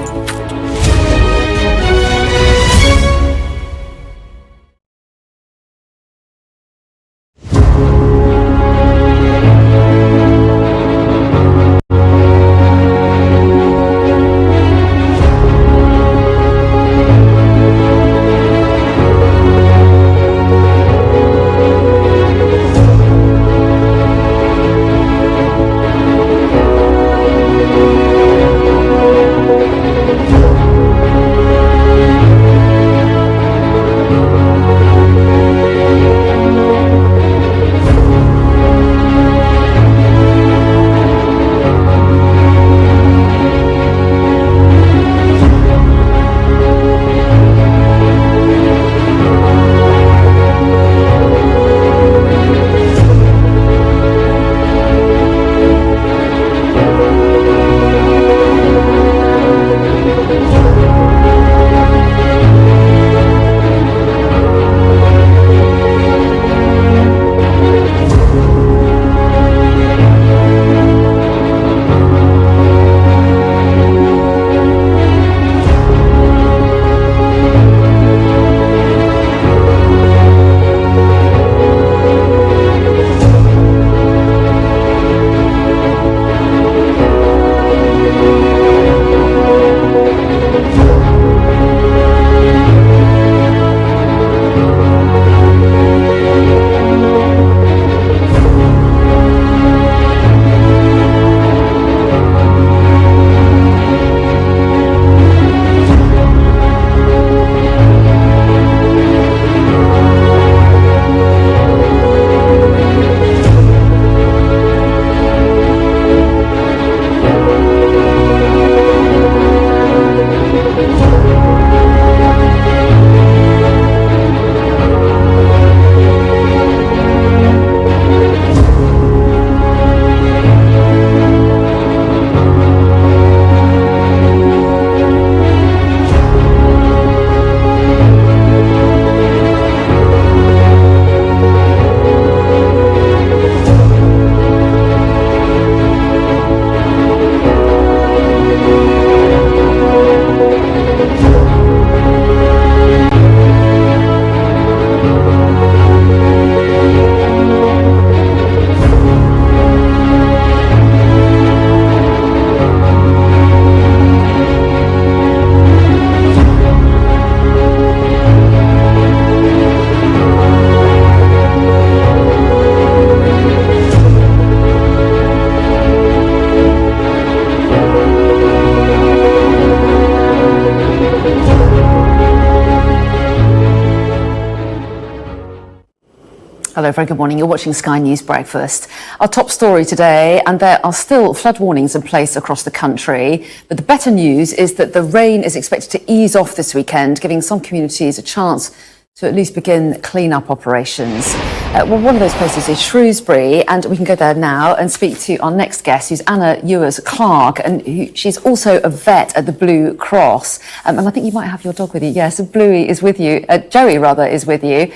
Hello, very good morning. You're watching Sky News Breakfast. Our top story today, and there are still flood warnings in place across the country. But the better news is that the rain is expected to ease off this weekend, giving some communities a chance to at least begin clean-up operations. Well, one of those places is Shrewsbury, and we can go there now and speak to our next guest, who's Anna Ewers-Clark, and she's also a vet at the Blue Cross. And I think you might have your dog with you. Yes, Bluey is with you. Joey, rather, is with you.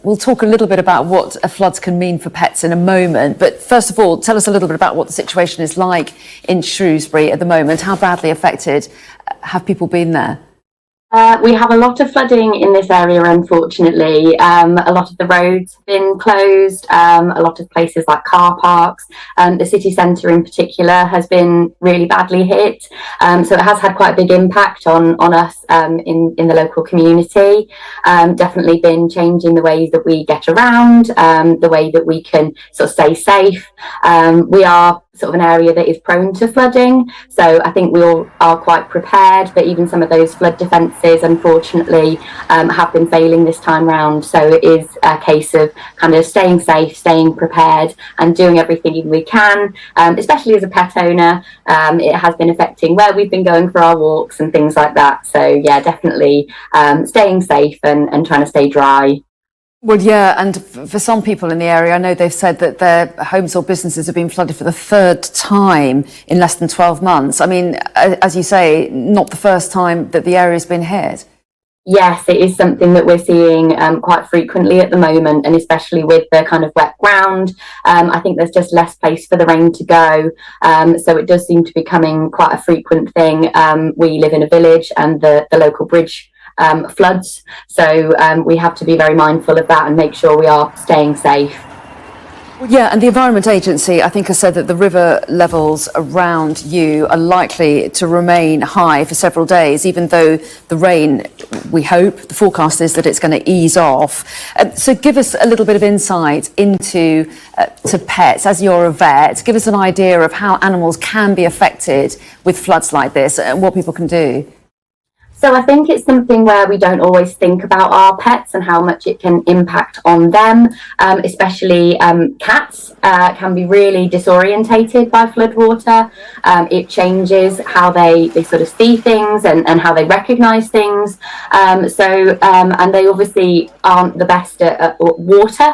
We'll talk a little bit about what floods can mean for pets in a moment. But first of all, tell us a little bit about what the situation is like in Shrewsbury at the moment. How badly affected have people been there? We have a lot of flooding in this area, unfortunately. A lot of the roads have been closed, a lot of places like car parks. The city centre in particular has been really badly hit. So it has had quite a big impact on us in the local community. Definitely been changing the ways that we get around, the way that we can sort of stay safe. We are sort of an area that is prone to flooding, so I think we all are quite prepared, but even some of those flood defences unfortunately have been failing this time round. So it is a case of kind of staying safe, staying prepared and doing everything we can, especially as a pet owner. It has been affecting where we've been going for our walks and things like that. So yeah, definitely staying safe and trying to stay dry. Well, yeah, and for some people in the area, I know they've said that their homes or businesses have been flooded for the third time in less than 12 months. I mean, as you say, not the first time that the area's been hit. Yes, it is something that we're seeing quite frequently at the moment, and especially with the kind of wet ground. I think there's just less place for the rain to go. So it does seem to be becoming quite a frequent thing. We live in a village and the local bridge floods, so we have to be very mindful of that and make sure we are staying safe. Well, yeah, and the Environment Agency, I think, has said that the river levels around you are likely to remain high for several days, even though the rain, we hope, the forecast is that it's going to ease off. So give us a little bit of insight into to pets. As you're a vet, give us an idea of how animals can be affected with floods like this and what people can do. So I think it's something where we don't always think about our pets and how much it can impact on them, especially cats can be really disorientated by floodwater. It changes how they sort of see things and how they recognise things. And they obviously aren't the best at water.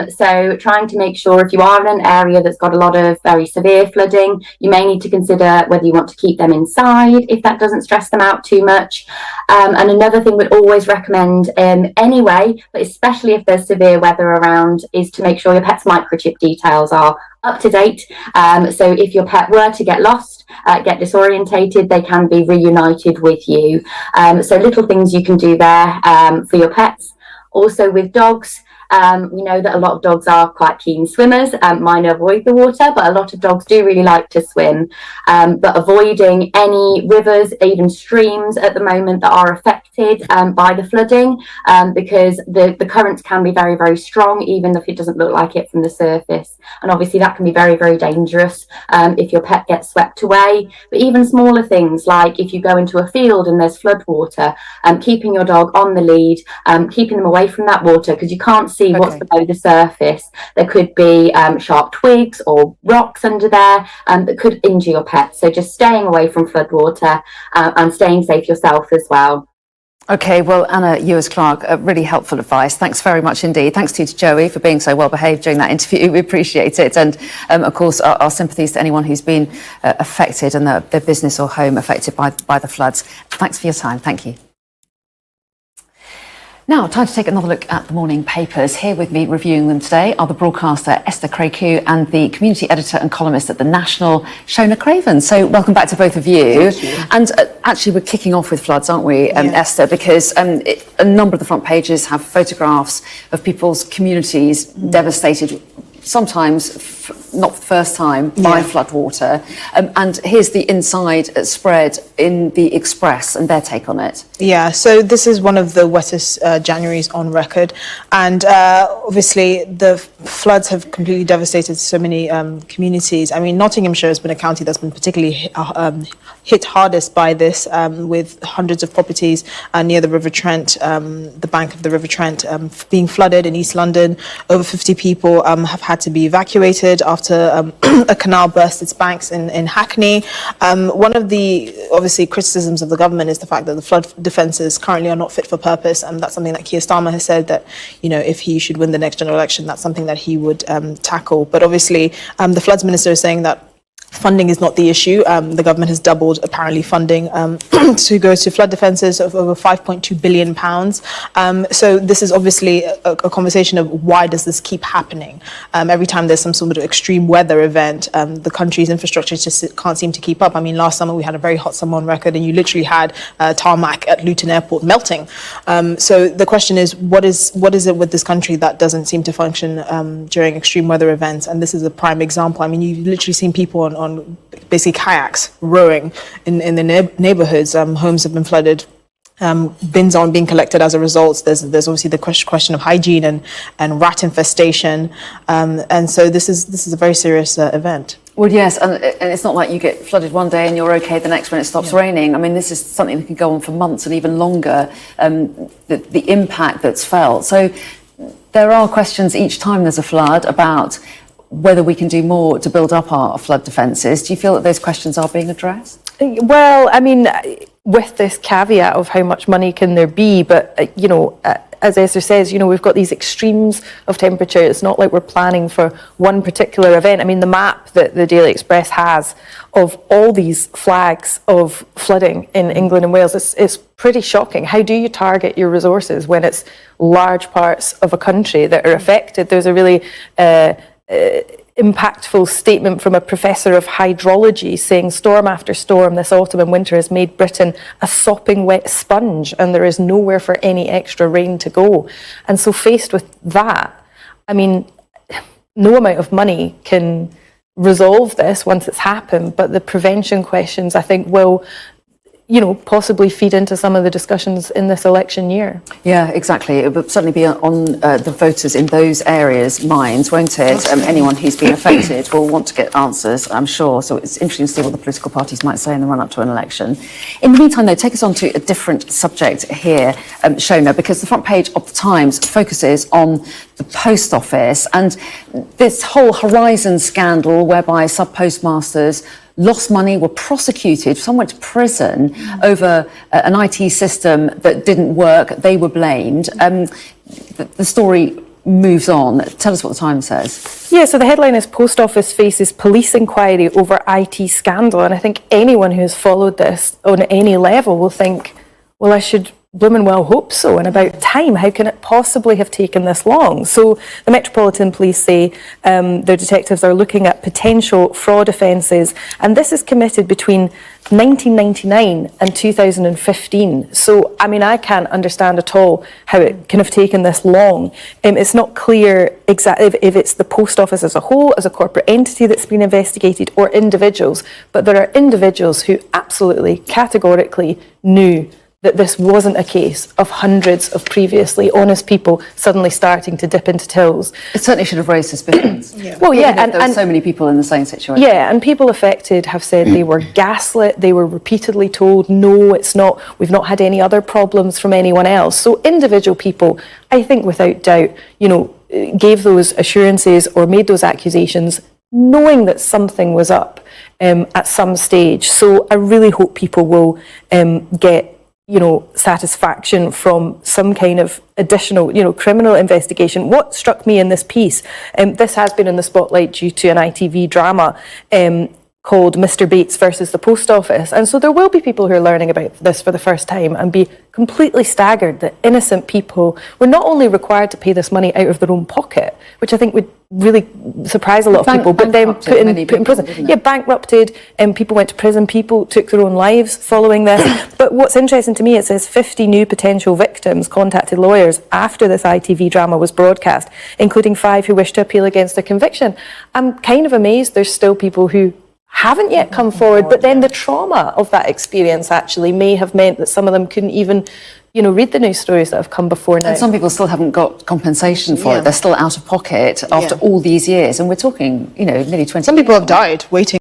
So trying to make sure if you are in an area that's got a lot of very severe flooding, you may need to consider whether you want to keep them inside if that doesn't stress them out too much. And another thing we'd always recommend anyway, but especially if there's severe weather around, is to make sure your pet's microchip details are up to date. So if your pet were to get lost, get disorientated, they can be reunited with you. So little things you can do there for your pets. Also with dogs, we know that a lot of dogs are quite keen swimmers. Mine avoid the water, but a lot of dogs do really like to swim. But avoiding any rivers, even streams at the moment that are affected by the flooding, because the currents can be very, very strong, even if it doesn't look like it from the surface. And obviously that can be very, very dangerous if your pet gets swept away. But even smaller things, like if you go into a field and there's flood water, keeping your dog on the lead, keeping them away from that water, because you can't see what's below the surface. There could be sharp twigs or rocks under there that could injure your pet. So just staying away from floodwater and staying safe yourself as well. Okay, well, Anna Ewers-Clark, really helpful advice. Thanks very much indeed. Thanks to Joey for being so well behaved during that interview. We appreciate it. And of course, our sympathies to anyone who's been affected and their business or home affected by the floods. Thanks for your time. Thank you. Now, time to take another look at the morning papers. Here with me reviewing them today are the broadcaster Esther Craicu and the community editor and columnist at The National, Shona Craven. So welcome back to both of you. And actually, we're kicking off with floods, aren't we, Esther? Because a number of the front pages have photographs of people's communities devastated, sometimes not for the first time, by floodwater. And here's the inside spread in the Express and their take on it. Yeah, so this is one of the wettest Januaries on record. And obviously the floods have completely devastated so many communities. I mean, Nottinghamshire has been a county that's been particularly hit hardest by this, with hundreds of properties near the River Trent, the bank of the River Trent, being flooded in East London. Over 50 people have had to be evacuated after a canal burst its banks in Hackney. One of the, obviously, criticisms of the government is the fact that the flood defences currently are not fit for purpose, and that's something that Keir Starmer has said that, you know, if he should win the next general election, that's something that he would tackle. But obviously, the floods minister is saying that funding is not the issue. The government has doubled, apparently, funding to go to flood defences of over £5.2 billion. So this is obviously a conversation of why does this keep happening? Every time there's some sort of extreme weather event, the country's infrastructure just can't seem to keep up. I mean, last summer we had a very hot summer on record, and you literally had tarmac at Luton Airport melting. So the question is, what is it with this country that doesn't seem to function during extreme weather events? And this is a prime example. I mean, you've literally seen people on basically kayaks rowing in the neighborhoods. Homes have been flooded. Bins aren't being collected as a result. There's obviously the question of hygiene and rat infestation. And so this is a very serious event. Well, yes, and it's not like you get flooded one day and you're okay the next when it stops raining. I mean, this is something that can go on for months and even longer, the impact that's felt. So there are questions each time there's a flood about whether we can do more to build up our flood defences. Do you feel that those questions are being addressed? Well, I mean, with this caveat of how much money can there be, but, you know, as Esther says, you know, we've got these extremes of temperature. It's not like we're planning for one particular event. I mean, the map that the Daily Express has of all these flags of flooding in England and Wales is pretty shocking. How do you target your resources when it's large parts of a country that are affected? There's a really impactful statement from a professor of hydrology saying storm after storm this autumn and winter has made Britain a sopping wet sponge and there is nowhere for any extra rain to go. And so faced with that, I mean, no amount of money can resolve this once it's happened, but the prevention questions, I think, will, you know, possibly feed into some of the discussions in this election year. Yeah, exactly. It will certainly be on the voters in those areas' minds, won't it? Anyone who's been affected will want to get answers, I'm sure. So it's interesting to see what the political parties might say in the run-up to an election. In the meantime, though, take us on to a different subject here, Shona, because the front page of the Times focuses on the post office and this whole Horizon scandal whereby sub-postmasters lost money, were prosecuted, some went to prison over an IT system that didn't work. They were blamed. The story moves on. Tell us what the Times says. Yeah, so the headline is Post Office faces police inquiry over IT scandal. And I think anyone who's followed this on any level will think, well, I should blooming well hope so, and about time. How can it possibly have taken this long? So the Metropolitan Police say their detectives are looking at potential fraud offences, and this is committed between 1999 and 2015. So, I mean, I can't understand at all how it can have taken this long. It's not clear exactly if it's the post office as a whole, as a corporate entity that's been investigated, or individuals, but there are individuals who absolutely, categorically knew that this wasn't a case of hundreds of previously honest people suddenly starting to dip into tills. It certainly should have raised suspicions. Well, yeah, and there were so many people in the same situation. Yeah, and people affected have said they were gaslit, they were repeatedly told, no, it's not, we've not had any other problems from anyone else. So individual people, I think without doubt, you know, gave those assurances or made those accusations knowing that something was up at some stage. So I really hope people will get, you know, satisfaction from some kind of additional, you know, criminal investigation. What struck me in this piece, this has been in the spotlight due to an ITV drama, called Mr. Bates versus the Post Office. And so there will be people who are learning about this for the first time and be completely staggered that innocent people were not only required to pay this money out of their own pocket, which I think would really surprise a lot of people, but then put in prison. Yeah, bankrupted, and people went to prison, people took their own lives following this. But what's interesting to me, it says 50 new potential victims contacted lawyers after this ITV drama was broadcast, including 5 who wished to appeal against their conviction. I'm kind of amazed there's still people who haven't yet come forward, but then the trauma of that experience actually may have meant that some of them couldn't even, read the news stories that have come before now. And some people still haven't got compensation for it. They're still out of pocket after all these years. And we're talking, nearly 20 Some people have died waiting.